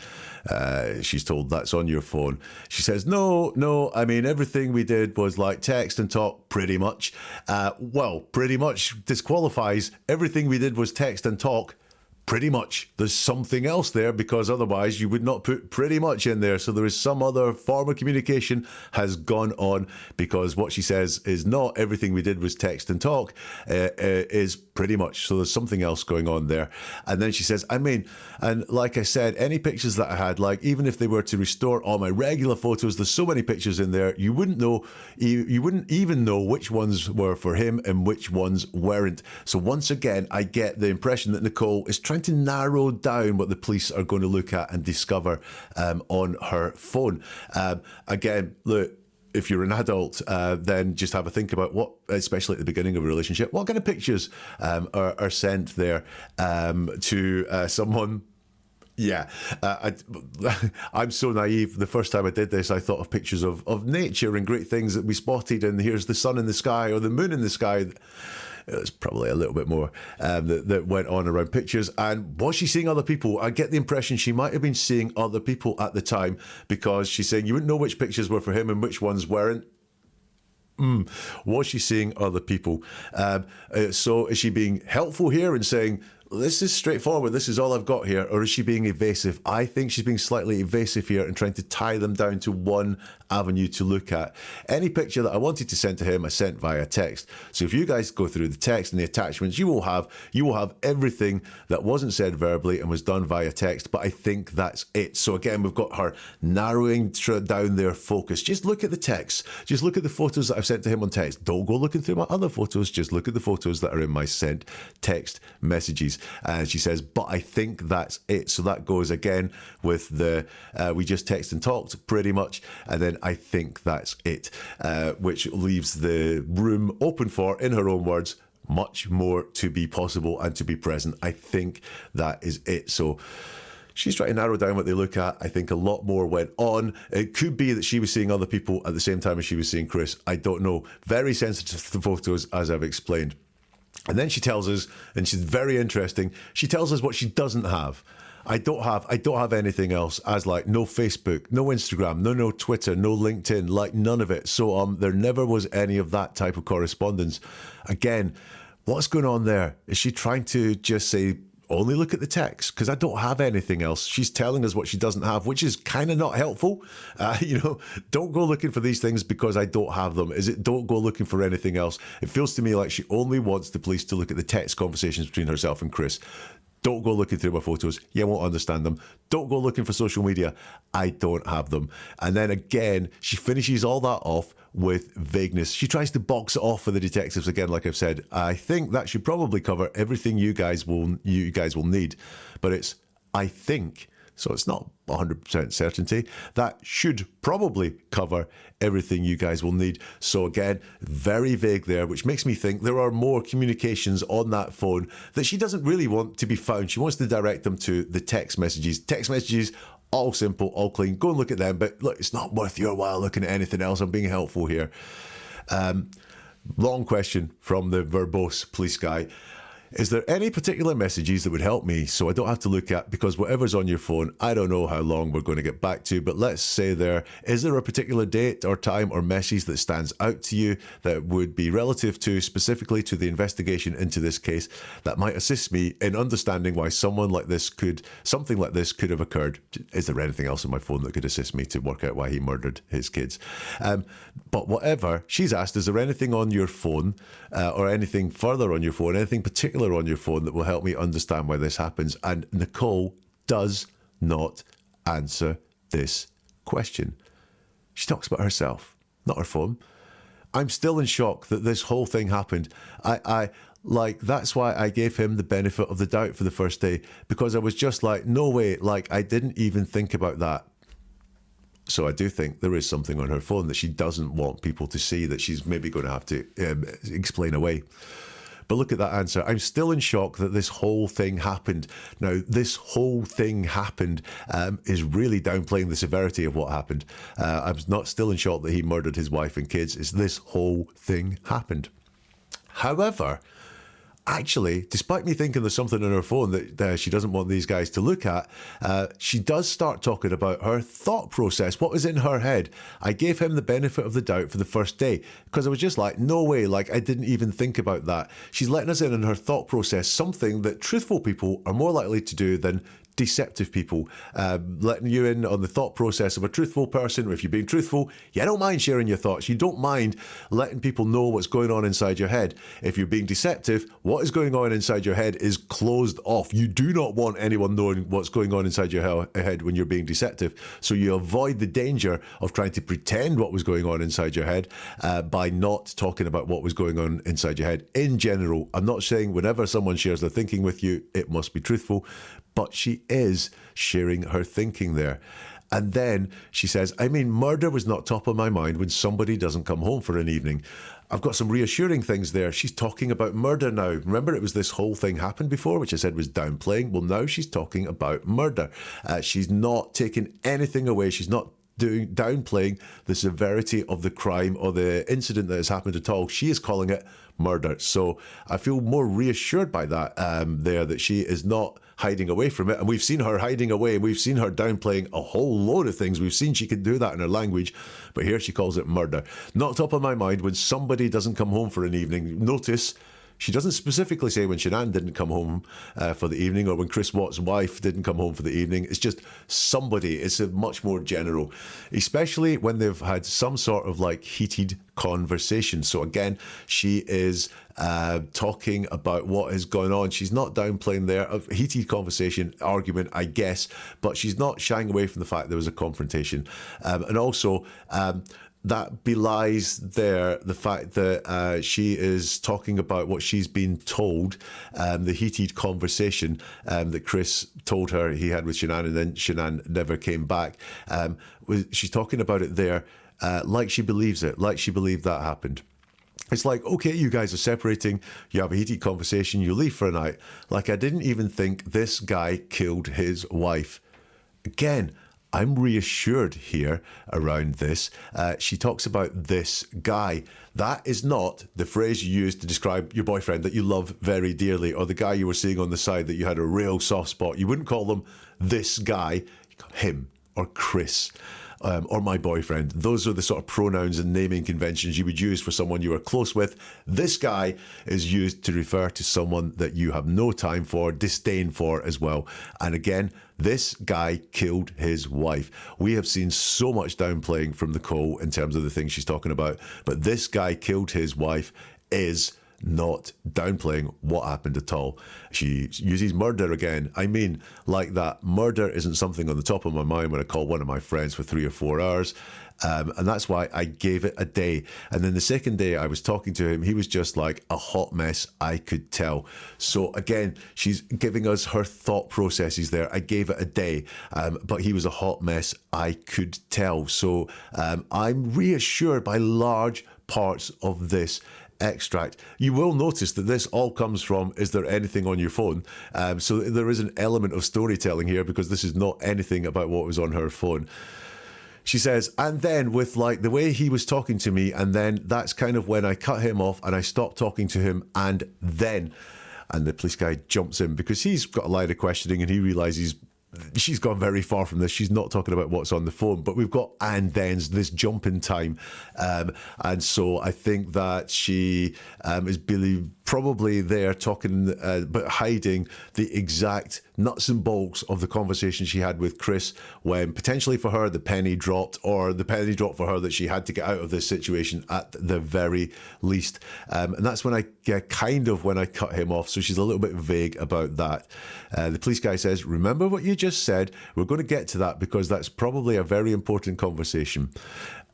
She's told that's on your phone. She says, no, I mean, everything we did was like text and talk pretty much. Well, pretty much disqualifies everything we did was text and talk pretty much. There's something else there, because otherwise you would not put pretty much in there. So there is some other form of communication has gone on, because what she says is not everything we did was text and talk, is pretty much. So there's something else going on there. And then she says, I mean, and like I said, any pictures that I had, like even if they were to restore all my regular photos, there's so many pictures in there, you wouldn't know, you wouldn't even know which ones were for him and which ones weren't. So once again, I get the impression that Nichol is trying to narrow down what the police are going to look at and discover on her phone. Again, look, if you're an adult, then just have a think about what, especially at the beginning of a relationship, what kind of pictures are sent there to someone. Yeah, I'm so naive. The first time I did this, I thought of pictures of nature and great things that we spotted, and here's the sun in the sky or the moon in the sky. It's probably a little bit more that went on around pictures. And was she seeing other people? I get the impression she might have been seeing other people at the time, because she's saying you wouldn't know which pictures were for him and which ones weren't. Was she seeing other people? So is she being helpful here and saying, this is straightforward, this is all I've got here, or is she being evasive? I think she's being slightly evasive here and trying to tie them down to one avenue to look at. Any picture that I wanted to send to him, I sent via text. So if you guys go through the text and the attachments, you will have everything that wasn't said verbally and was done via text. But I think that's it. So again, we've got her narrowing down their focus. Just look at the text. Just look at the photos that I've sent to him on text. Don't go looking through my other photos. Just look at the photos that are in my sent text messages. And she says, but I think that's it. So that goes again with the we just text and talked pretty much, and then I think that's it, which leaves the room open for, in her own words, much more to be possible and to be present. I think that is it. So she's trying to narrow down what they look at. I think a lot more went on. It could be that she was seeing other people at the same time as she was seeing Chris. I don't know. Very sensitive to the photos, as I've explained. And then she tells us, and she's very interesting, she tells us what she doesn't have. I don't have anything else, as like no Facebook, no Instagram, no Twitter, no LinkedIn, like none of it. So there never was any of that type of correspondence. Again, what's going on there? Is she trying to just say, only look at the text, because I don't have anything else? She's telling us what she doesn't have, which is kind of not helpful. Don't go looking for these things because I don't have them. Is it don't go looking for anything else? It feels to me like she only wants the police to look at the text conversations between herself and Chris. Don't go looking through my photos. You won't understand them. Don't go looking for social media. I don't have them. And then again, she finishes all that off with vagueness. She tries to box it off for the detectives again, like I've said. I think that should probably cover everything you guys will need. But it's, I think, so it's not 100% certainty. That should probably cover everything you guys will need. So again, very vague there, which makes me think there are more communications on that phone that she doesn't really want to be found. She wants to direct them to the text messages. Text messages, all simple, all clean. Go and look at them. But look, it's not worth your while looking at anything else. I'm being helpful here. Long question from the verbose police guy. Is there any particular messages that would help me so I don't have to look at, because whatever's on your phone, I don't know how long we're going to get back to, but let's say is there a particular date or time or message that stands out to you that would be relative to, specifically to the investigation into this case, that might assist me in understanding why something like this could have occurred? Is there anything else on my phone that could assist me to work out why he murdered his kids? But whatever, she's asked, is there anything on your phone or anything further on your phone, anything particular on your phone that will help me understand why this happens? And Nichol does not answer this question. She talks about herself, not her phone. I'm still in shock that this whole thing happened. That's why I gave him the benefit of the doubt for the first day, because I was just like, no way, like I didn't even think about that. So I do think there is something on her phone that she doesn't want people to see, that she's maybe going to have to explain away. But look at that answer. I'm still in shock that this whole thing happened. Now, this whole thing happened is really downplaying the severity of what happened. I'm not still in shock that he murdered his wife and kids. It's this whole thing happened. However, actually, despite me thinking there's something on her phone that she doesn't want these guys to look at, she does start talking about her thought process, what was in her head. I gave him the benefit of the doubt for the first day because I was just like, no way, like I didn't even think about that. She's letting us in on her thought process, something that truthful people are more likely to do than deceptive people, letting you in on the thought process of a truthful person. If you're being truthful, you don't mind sharing your thoughts. You don't mind letting people know what's going on inside your head. If you're being deceptive, what is going on inside your head is closed off. You do not want anyone knowing what's going on inside your head when you're being deceptive. So you avoid the danger of trying to pretend what was going on inside your head by not talking about what was going on inside your head. In general, I'm not saying whenever someone shares their thinking with you, it must be truthful, but she is sharing her thinking there. And then she says, I mean, murder was not top of my mind when somebody doesn't come home for an evening. I've got some reassuring things there. She's talking about murder now. Remember, it was this whole thing happened before, which I said was downplaying. Well, now she's talking about murder. She's not taking anything away. She's not downplaying the severity of the crime or the incident that has happened at all. She is calling it murder. So I feel more reassured by that that she is not hiding away from it. And we've seen her hiding away, and we've seen her downplaying a whole load of things. We've seen she can do that in her language, but here she calls it murder. Not top of my mind when somebody doesn't come home for an evening. Notice she doesn't specifically say when Shanann didn't come home for the evening or when Chris Watt's wife didn't come home for the evening. It's just somebody. It's a much more general, especially when they've had some sort of like heated conversation. So again, she is talking about what has gone on. She's not downplaying there. A heated conversation, argument, I guess, but she's not shying away from the fact there was a confrontation. And also, that belies there the fact that she is talking about what she's been told, the heated conversation that Chris told her he had with Shanann, and then Shanann never came back. She's talking about it there like she believes it, like she believed that happened. It's like, okay, you guys are separating, you have a heated conversation, you leave for a night. Like, I didn't even think this guy killed his wife. Again, I'm reassured here around this. She talks about this guy. That is not the phrase you use to describe your boyfriend that you love very dearly, or the guy you were seeing on the side that you had a real soft spot. You wouldn't call them this guy, you call him or Chris. Or my boyfriend. Those are the sort of pronouns and naming conventions you would use for someone you are close with. This guy is used to refer to someone that you have no time for, disdain for as well. And again, this guy killed his wife. We have seen so much downplaying from Nichol in terms of the things she's talking about, but this guy killed his wife is not downplaying what happened at all. She uses murder again. I mean, like that. Murder isn't something on the top of my mind when I call one of my friends for 3 or 4 hours. And that's why I gave it a day. And then the second day I was talking to him, he was just like a hot mess, I could tell. So again, she's giving us her thought processes there. I gave it a day, but he was a hot mess, I could tell. So I'm reassured by large parts of this extract. You will notice that this all comes from, is there anything on your phone? So there is an element of storytelling here, because this is not anything about what was on her phone. She says, and then with like the way he was talking to me, and then that's kind of when I cut him off and I stopped talking to him, and then, and the police guy jumps in because he's got a line of questioning and he realizes she's gone very far from this. She's not talking about what's on the phone, but we've got and then's, this jump in time. And so I think that she is probably there talking, but hiding the exact nuts and bolts of the conversation she had with Chris, when potentially for her the penny dropped, or the penny dropped for her that she had to get out of this situation at the very least. And that's when I when I cut him off. So she's a little bit vague about that. The police guy says, remember what you just said? We're going to get to that because that's probably a very important conversation.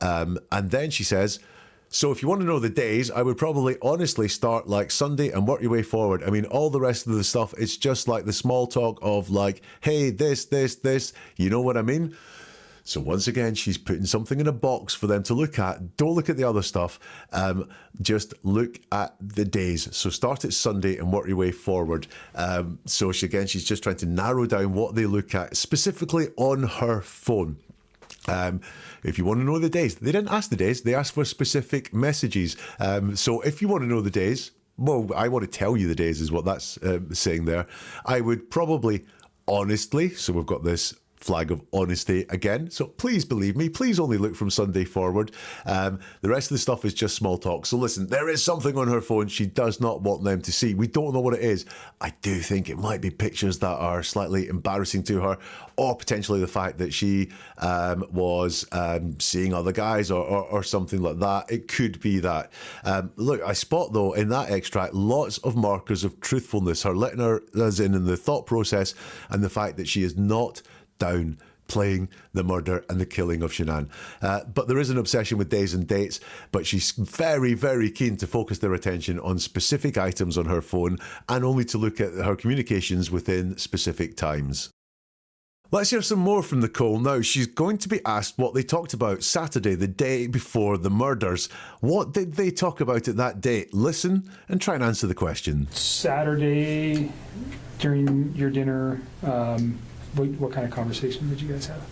And then she says, so if you want to know the days, I would probably honestly start like Sunday and work your way forward. I mean, all the rest of the stuff, it's just like the small talk of like, hey, this, you know what I mean? So once again, she's putting something in a box for them to look at. Don't look at the other stuff. Just look at the days. So start at Sunday and work your way forward. So she's just trying to narrow down what they look at specifically on her phone. If you want to know the days, they didn't ask the days, they asked for specific messages. So if you want to know the days, well, I want to tell you the days is what that's saying there. I would probably honestly, so we've got this flag of honesty again. So please believe me. Please only look from Sunday forward. The rest of the stuff is just small talk. So listen, there is something on her phone she does not want them to see. We don't know what it is. I do think it might be pictures that are slightly embarrassing to her, or potentially the fact that she was seeing other guys or something like that. It could be that. Look, I spot though in that extract lots of markers of truthfulness. Her letting us in the thought process and the fact that she is not down playing the murder and the killing of Shanann. But there is an obsession with days and dates, but she's very, very keen to focus their attention on specific items on her phone and only to look at her communications within specific times. Let's hear some more from Nichol now. She's going to be asked what they talked about Saturday, the day before the murders. What did they talk about at that date? Listen and try and answer the question. Saturday, during your dinner, what kind of conversation did you guys have?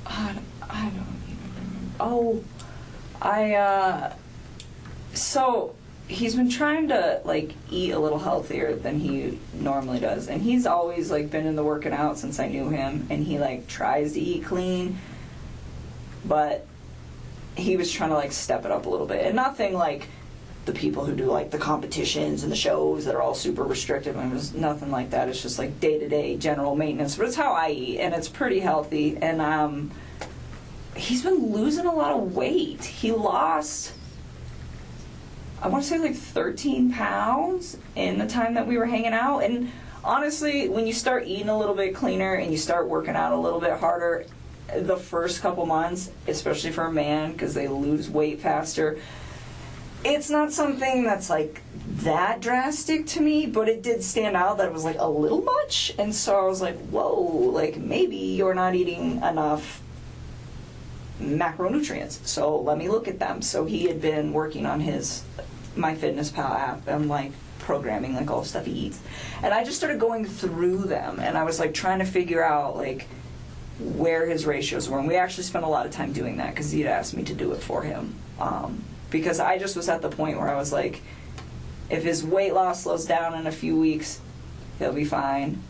I don't even remember. So he's been trying to like eat a little healthier than he normally does, and he's always like been in the working out since I knew him, and he like tries to eat clean, but he was trying to like step it up a little bit, and nothing like the people who do like the competitions and the shows that are all super restrictive. And it was nothing like that. It's just like day-to-day general maintenance, but it's how I eat, and it's pretty healthy. And he's been losing a lot of weight. He lost, I want to say like 13 pounds in the time that we were hanging out. And honestly, when you start eating a little bit cleaner and you start working out a little bit harder, the first couple months, especially for a man, because they lose weight faster, it's not something that's like that drastic to me, but it did stand out that it was like a little much. And so I was like, whoa, like maybe you're not eating enough macronutrients, so let me look at them. So he had been working on his MyFitnessPal app and like programming like all the stuff he eats, and I just started going through them, and I was like trying to figure out like where his ratios were. And we actually spent a lot of time doing that because he'd asked me to do it for him. Because I just was at the point where I was like, if his weight loss slows down in a few weeks, he'll be fine.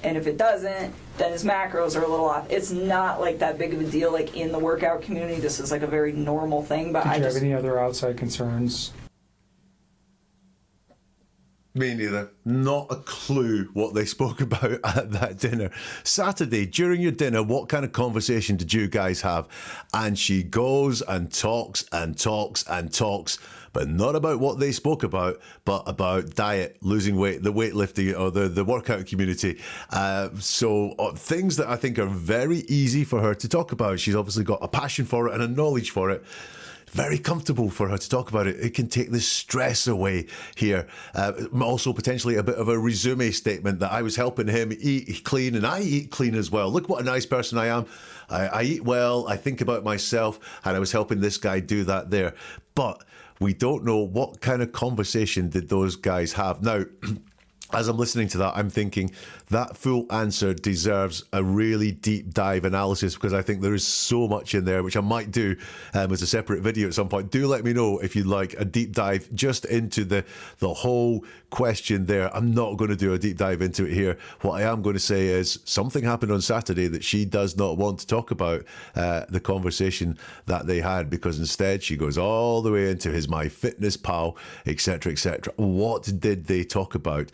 And if it doesn't, then his macros are a little off. It's not like that big of a deal like in the workout community. This is like a very normal thing. But Did you have any other outside concerns? Me neither. Not a clue what they spoke about at that dinner. Saturday, during your dinner, what kind of conversation did you guys have? And she goes and talks and talks and talks, but not about what they spoke about, but about diet, losing weight, the weightlifting or the workout community. So things that I think are very easy for her to talk about. She's obviously got a passion for it and a knowledge for it. Very comfortable for her to talk about it. It can take the stress away here. Also potentially a bit of a resume statement that I was helping him eat clean and I eat clean as well. Look what a nice person I am. I eat well, I think about myself, and I was helping this guy do that there. But we don't know what kind of conversation did those guys have. Now, as I'm listening to that, I'm thinking that full answer deserves a really deep dive analysis, because I think there is so much in there, which I might do as a separate video at some point. Do let me know if you'd like a deep dive just into the whole question there. I'm not going to do a deep dive into it here. What I am going to say is something happened on Saturday that she does not want to talk about, the conversation that they had, because instead she goes all the way into his MyFitnessPal, etc., etc. What did they talk about?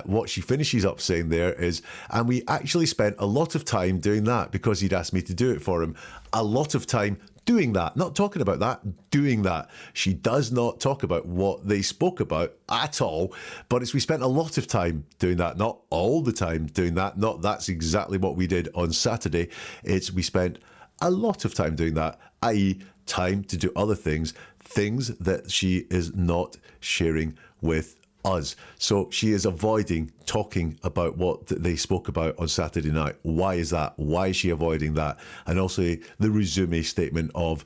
What she finishes up saying there is, and we actually spent a lot of time doing that because he'd asked me to do it for him. A lot of time doing that, not talking about that, doing that. She does not talk about what they spoke about at all, but we spent a lot of time doing that, not all the time doing that, not that's exactly what we did on Saturday. We spent a lot of time doing that, i.e. time to do other things that she is not sharing with us. So she is avoiding talking about what they spoke about on Saturday night. Why is that? Why is she avoiding that? And also the resume statement of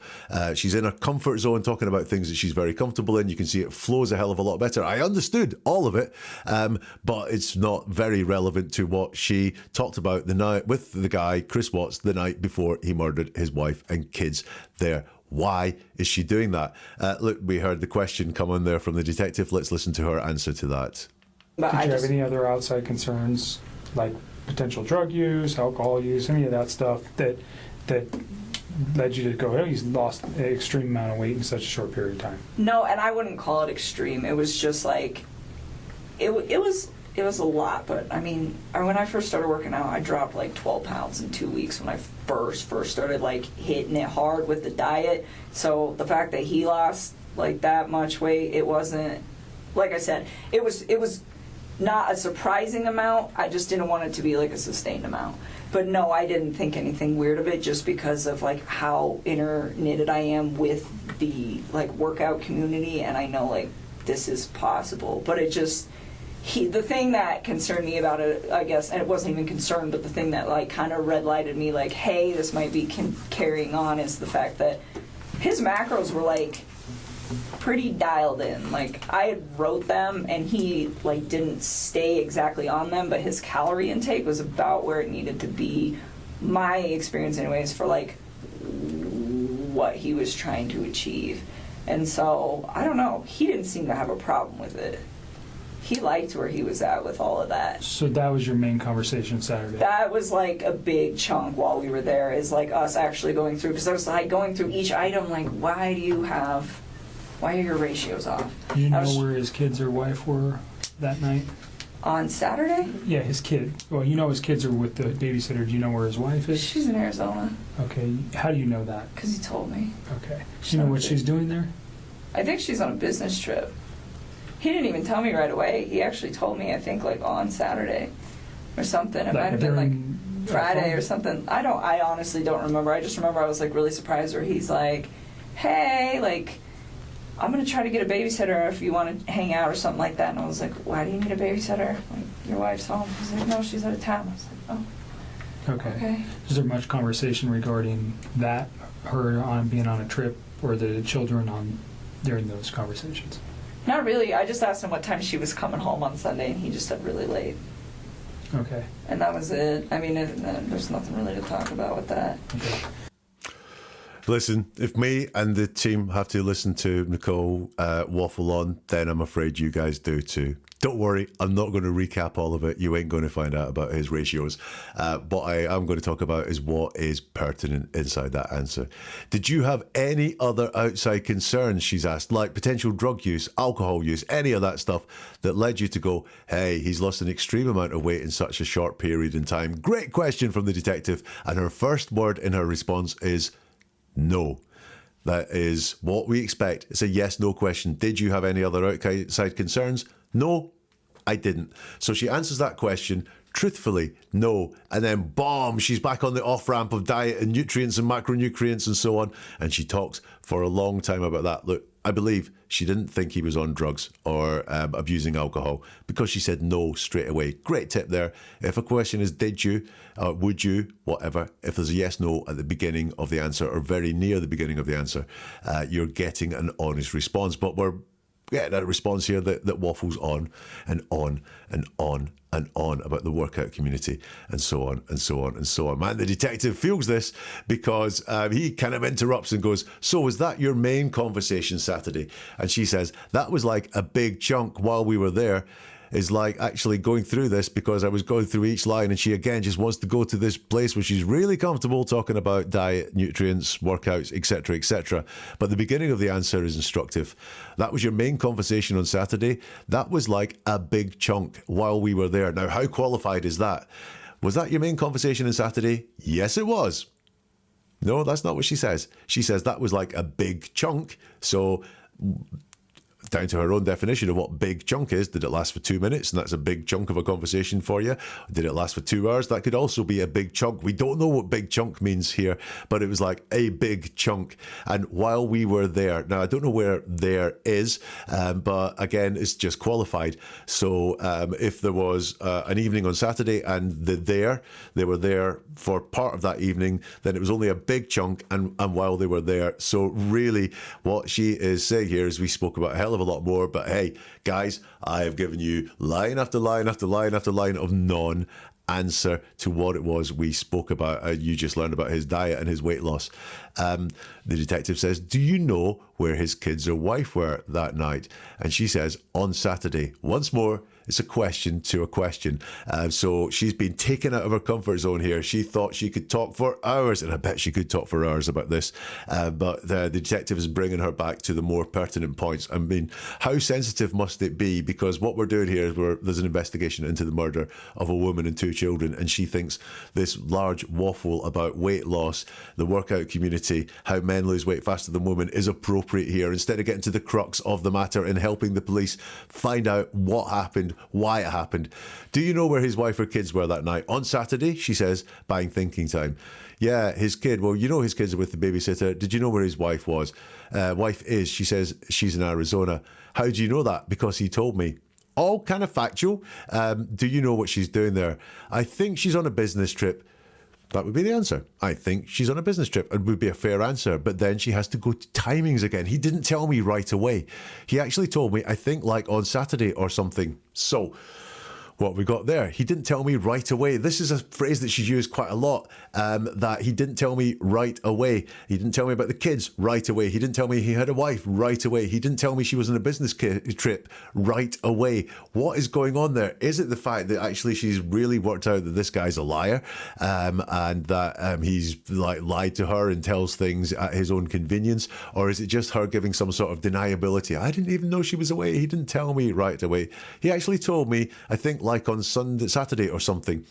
she's in her comfort zone talking about things that she's very comfortable in. You can see it flows a hell of a lot better. I understood all of it, but it's not very relevant to what she talked about the night with the guy, Chris Watts, the night before he murdered his wife and kids there. Why is she doing that? Look, we heard the question come on there from the detective. Let's listen to her answer to that. But Did you have any other outside concerns, like potential drug use, alcohol use, any of that stuff that led you to go, oh, he's lost an extreme amount of weight in such a short period of time? No, and I wouldn't call it extreme. It was just like, it was a lot. But I mean, when I first started working out, I dropped like 12 pounds in 2 weeks when I first started like hitting it hard with the diet. So the fact that he lost like that much weight, it wasn't, like I said, it was not a surprising amount. I just didn't want it to be like a sustained amount. But no, I didn't think anything weird of it, just because of like how interknitted I am with the like workout community, and I know like this is possible. But it just, the thing that concerned me about it, I guess, and it wasn't even concerned, but the thing that like kind of red lighted me like, hey, this might be carrying on, is the fact that his macros were like pretty dialed in. Like I had wrote them and he like didn't stay exactly on them, but his calorie intake was about where it needed to be, my experience anyways, for like what he was trying to achieve. And so I don't know, he didn't seem to have a problem with it. He liked where he was at with all of that. So that was your main conversation Saturday? That was like a big chunk while we were there, is like us actually going through, because I was like going through each item like, why are your ratios off? Do you know where his kids or wife were that night? On Saturday? Yeah, his kid. Well, you know his kids are with the babysitter. Do you know where his wife is? She's in Arizona. Okay. How do you know that? Because he told me. Okay. Do you know what she's doing there? I think she's on a business trip. He didn't even tell me right away. He actually told me, I think, like on Saturday or something. It might have been like Friday or something. I honestly don't remember. I just remember I was like really surprised where he's like, hey, like, I'm going to try to get a babysitter if you want to hang out or something like that. And I was like, why do you need a babysitter? Like, your wife's home. He's like, no, she's out of town. I was like, oh. Okay. Is there much conversation regarding that, her on being on a trip, or the children on during those conversations? Not really. I just asked him what time she was coming home on Sunday, and he just said really late. Okay. And that was it. I mean, there's nothing really to talk about with that. Okay. Listen, if me and the team have to listen to Nichol waffle on, then I'm afraid you guys do too. Don't worry, I'm not going to recap all of it. You ain't going to find out about his ratios. What I am going to talk about is what is pertinent inside that answer. Did you have any other outside concerns, she's asked, like potential drug use, alcohol use, any of that stuff that led you to go, hey, he's lost an extreme amount of weight in such a short period in time? Great question from the detective. And her first word in her response is no. That is what we expect. It's a yes/no question. Did you have any other outside concerns? No, I didn't. So she answers that question truthfully, no. And then, boom, she's back on the off-ramp of diet and nutrients and macronutrients and so on. And she talks for a long time about that. Look, I believe she didn't think he was on drugs or abusing alcohol, because she said no straight away. Great tip there. If a question is did you, would you, whatever, if there's a yes, no at the beginning of the answer or very near the beginning of the answer, you're getting an honest response. But we're getting a response here that waffles on and on and on and on about the workout community and so on and so on and so on. Man, the detective feels this because he kind of interrupts and goes, so was that your main conversation Saturday? And she says, that was like a big chunk while we were there. Is like actually going through this, because I was going through each line, and she again just wants to go to this place where she's really comfortable talking about diet, nutrients, workouts, etc., etc. But the beginning of the answer is instructive. That was your main conversation on Saturday. That was like a big chunk while we were there. Now, how qualified is that? Was that your main conversation on Saturday? Yes, it was. No, that's not what she says. She says that was like a big chunk. So down to her own definition of what big chunk is. Did it last for 2 minutes? And that's a big chunk of a conversation for you. Did it last for 2 hours? That could also be a big chunk. We don't know what big chunk means here, but it was like a big chunk. And while we were there, now I don't know where there is, but again, it's just qualified. So if there was an evening on Saturday and they were there for part of that evening, then it was only a big chunk and while they were there. So really what she is saying here is, we spoke about a hell of a lot more, but hey, guys, I have given you line after line after line after line of answer to what it was we spoke about. You just learned about his diet and his weight loss. The detective says, do you know where his kids or wife were that night? And she says, on Saturday. Once more, it's a question to a question. So she's been taken out of her comfort zone here. She thought she could talk for hours, and I bet she could talk for hours about this. But the detective is bringing her back to the more pertinent points. I mean, how sensitive must it be? Because what we're doing here is there's an investigation into the murder of a woman and 2 children, and she thinks this large waffle about weight loss, the workout community, how men lose weight faster than women is appropriate here. Instead of getting to the crux of the matter and helping the police find out what happened, why it happened. Do you know where his wife or kids were that night? On Saturday, she says, buying thinking time. Yeah, his kid. Well, you know his kids are with the babysitter. Did you know where his wife was? Wife is, she says, she's in Arizona. How do you know that? Because he told me. All kind of factual. Do you know what she's doing there? I think she's on a business trip. That would be the answer. I think she's on a business trip. It would be a fair answer. But then she has to go to timings again. He didn't tell me right away. He actually told me, I think, like on Saturday or something. So what we got there, he didn't tell me right away. This is a phrase that she's used quite a lot, that he didn't tell me right away. He didn't tell me about the kids right away. He didn't tell me he had a wife right away. He didn't tell me she was on a business trip right away. What is going on there? Is it the fact that actually she's really worked out that this guy's a liar, and that he's like lied to her and tells things at his own convenience? Or is it just her giving some sort of deniability? I didn't even know she was away. He didn't tell me right away. He actually told me, I think like on Saturday or something.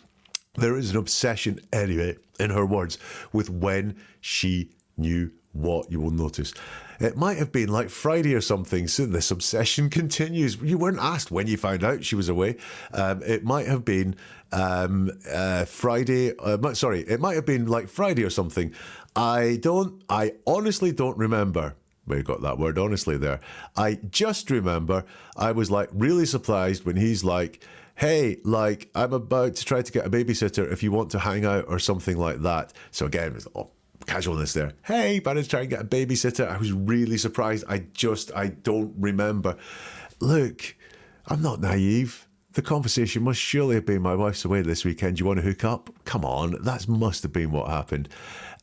There is an obsession, anyway, in her words, with when she knew what. You will notice. It might have been like Friday or something, so this obsession continues. You weren't asked when you found out she was away. It might have been Friday. It might have been like Friday or something. I honestly don't remember. We got that word honestly there. I just remember I was like really surprised when he's like, hey, like, I'm about to try to get a babysitter if you want to hang out or something like that. So again, it was casualness there. Hey, about to try and get a babysitter. I was really surprised. I don't remember. Look, I'm not naive. The conversation must surely have been, my wife's away this weekend. Do you want to hook up? Come on, that must have been what happened.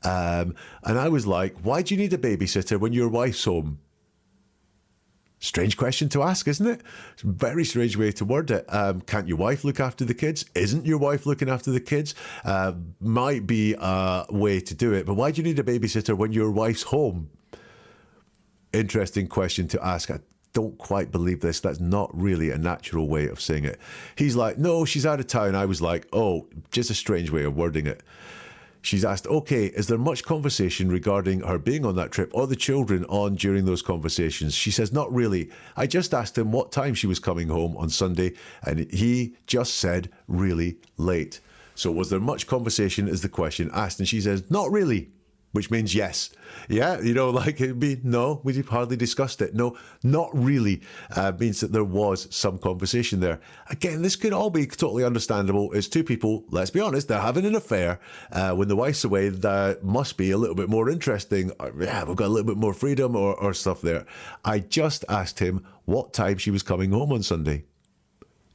And I was like, why do you need a babysitter when your wife's home? Strange question to ask, isn't it? It's a very strange way to word it. Can't your wife look after the kids? Isn't your wife looking after the kids? Might be a way to do it, but why do you need a babysitter when your wife's home? Interesting question to ask. I don't quite believe this. That's not really a natural way of saying it. He's like, no, she's out of town. I was like, oh, just a strange way of wording it. She's asked, okay, is there much conversation regarding her being on that trip or the children on during those conversations? She says, not really. I just asked him what time she was coming home on Sunday, and he just said really late. So was there much conversation is the question asked, and she says, not really. Which means yes. Yeah, you know, like it'd be, no, we hardly discussed it. No, not really. Means that there was some conversation there. Again, this could all be totally understandable. It's 2 people, let's be honest, they're having an affair. When the wife's away, that must be a little bit more interesting. Yeah, we've got a little bit more freedom or stuff there. I just asked him what time she was coming home on Sunday.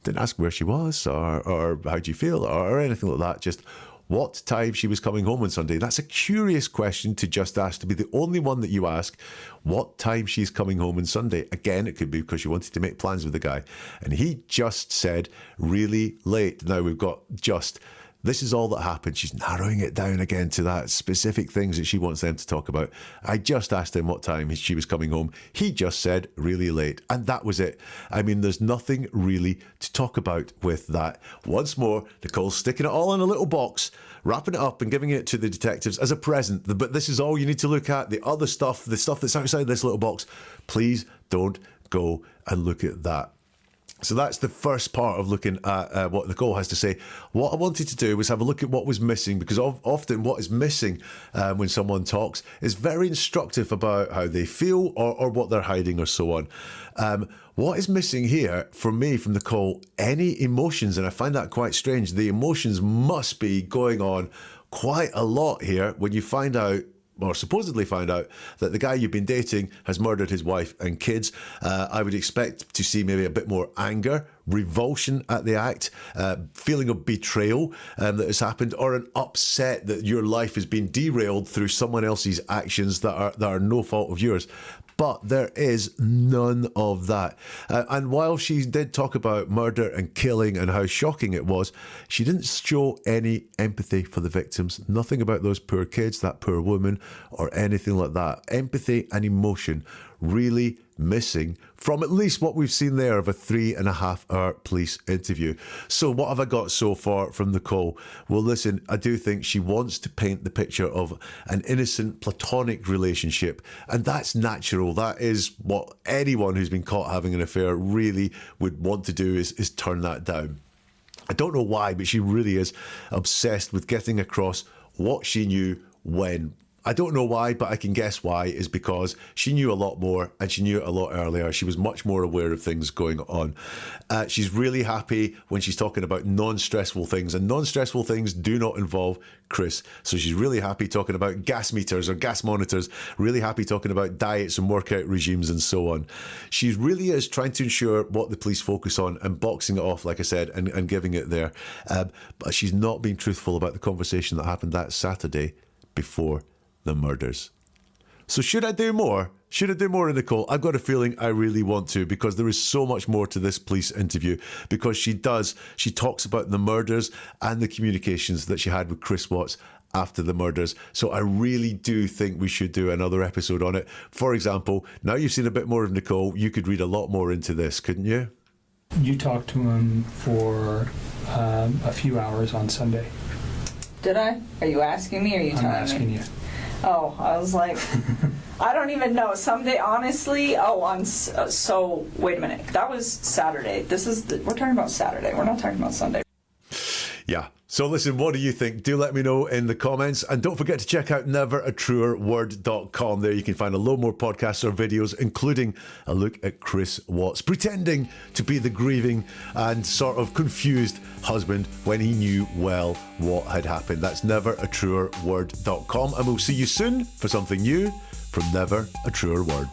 Didn't ask where she was or how do you feel or anything like that. Just what time she was coming home on Sunday. That's a curious question to just ask, to be the only one that you ask, what time she's coming home on Sunday. Again, it could be because you wanted to make plans with the guy. And he just said really late. Now we've got just, this is all that happened. She's narrowing it down again to that specific things that she wants them to talk about. I just asked him what time she was coming home. He just said really late. And that was it. I mean, there's nothing really to talk about with that. Once more, Nicole's sticking it all in a little box, wrapping it up and giving it to the detectives as a present. But this is all you need to look at. The other stuff, the stuff that's outside this little box, please don't go and look at that. So that's the first part of looking at what Nicole has to say. What I wanted to do was have a look at what was missing, because often what is missing when someone talks is very instructive about how they feel or what they're hiding or so on. What is missing here for me from Nicole, any emotions, and I find that quite strange. The emotions must be going on quite a lot here when you find out or supposedly found out, that the guy you've been dating has murdered his wife and kids, I would expect to see maybe a bit more anger, revulsion at the act, feeling of betrayal that has happened, or an upset that your life has been derailed through someone else's actions that are no fault of yours. But there is none of that. And while she did talk about murder and killing and how shocking it was, she didn't show any empathy for the victims. Nothing about those poor kids, that poor woman, or anything like that. Empathy and emotion really missing from at least what we've seen there of a 3.5-hour police interview. So what have I got so far from Nichol? Well, listen, I do think she wants to paint the picture of an innocent platonic relationship, and that's natural. That is what anyone who's been caught having an affair really would want to do, is turn that down. I don't know why, but she really is obsessed with getting across what she knew when. I don't know why, but I can guess why, is because she knew a lot more, and she knew it a lot earlier. She was much more aware of things going on. She's really happy when she's talking about non-stressful things, and non-stressful things do not involve Chris. So she's really happy talking about gas meters or gas monitors, really happy talking about diets and workout regimes and so on. She really is trying to ensure what the police focus on and boxing it off, like I said, and giving it there. But she's not being truthful about the conversation that happened that Saturday before the murders. So should I do more? Should I do more in Nichol? I've got a feeling I really want to, because there is so much more to this police interview, because she talks about the murders and the communications that she had with Chris Watts after the murders. So I really do think we should do another episode on it. For example, now you've seen a bit more of Nichol, you could read a lot more into this, couldn't you? You talked to him for a few hours on Sunday. Did I? Are you asking me or are you telling me? I'm asking you. Oh, I was like, I don't even know. Someday, honestly, so wait a minute. That was Saturday. We're talking about Saturday. We're not talking about Sunday. Yeah. So listen, what do you think? Do let me know in the comments. And don't forget to check out neveratruerword.com. There you can find a lot more podcasts or videos, including a look at Chris Watts pretending to be the grieving and sort of confused husband when he knew well what had happened. That's neveratruerword.com. And we'll see you soon for something new from Never a Truer Word.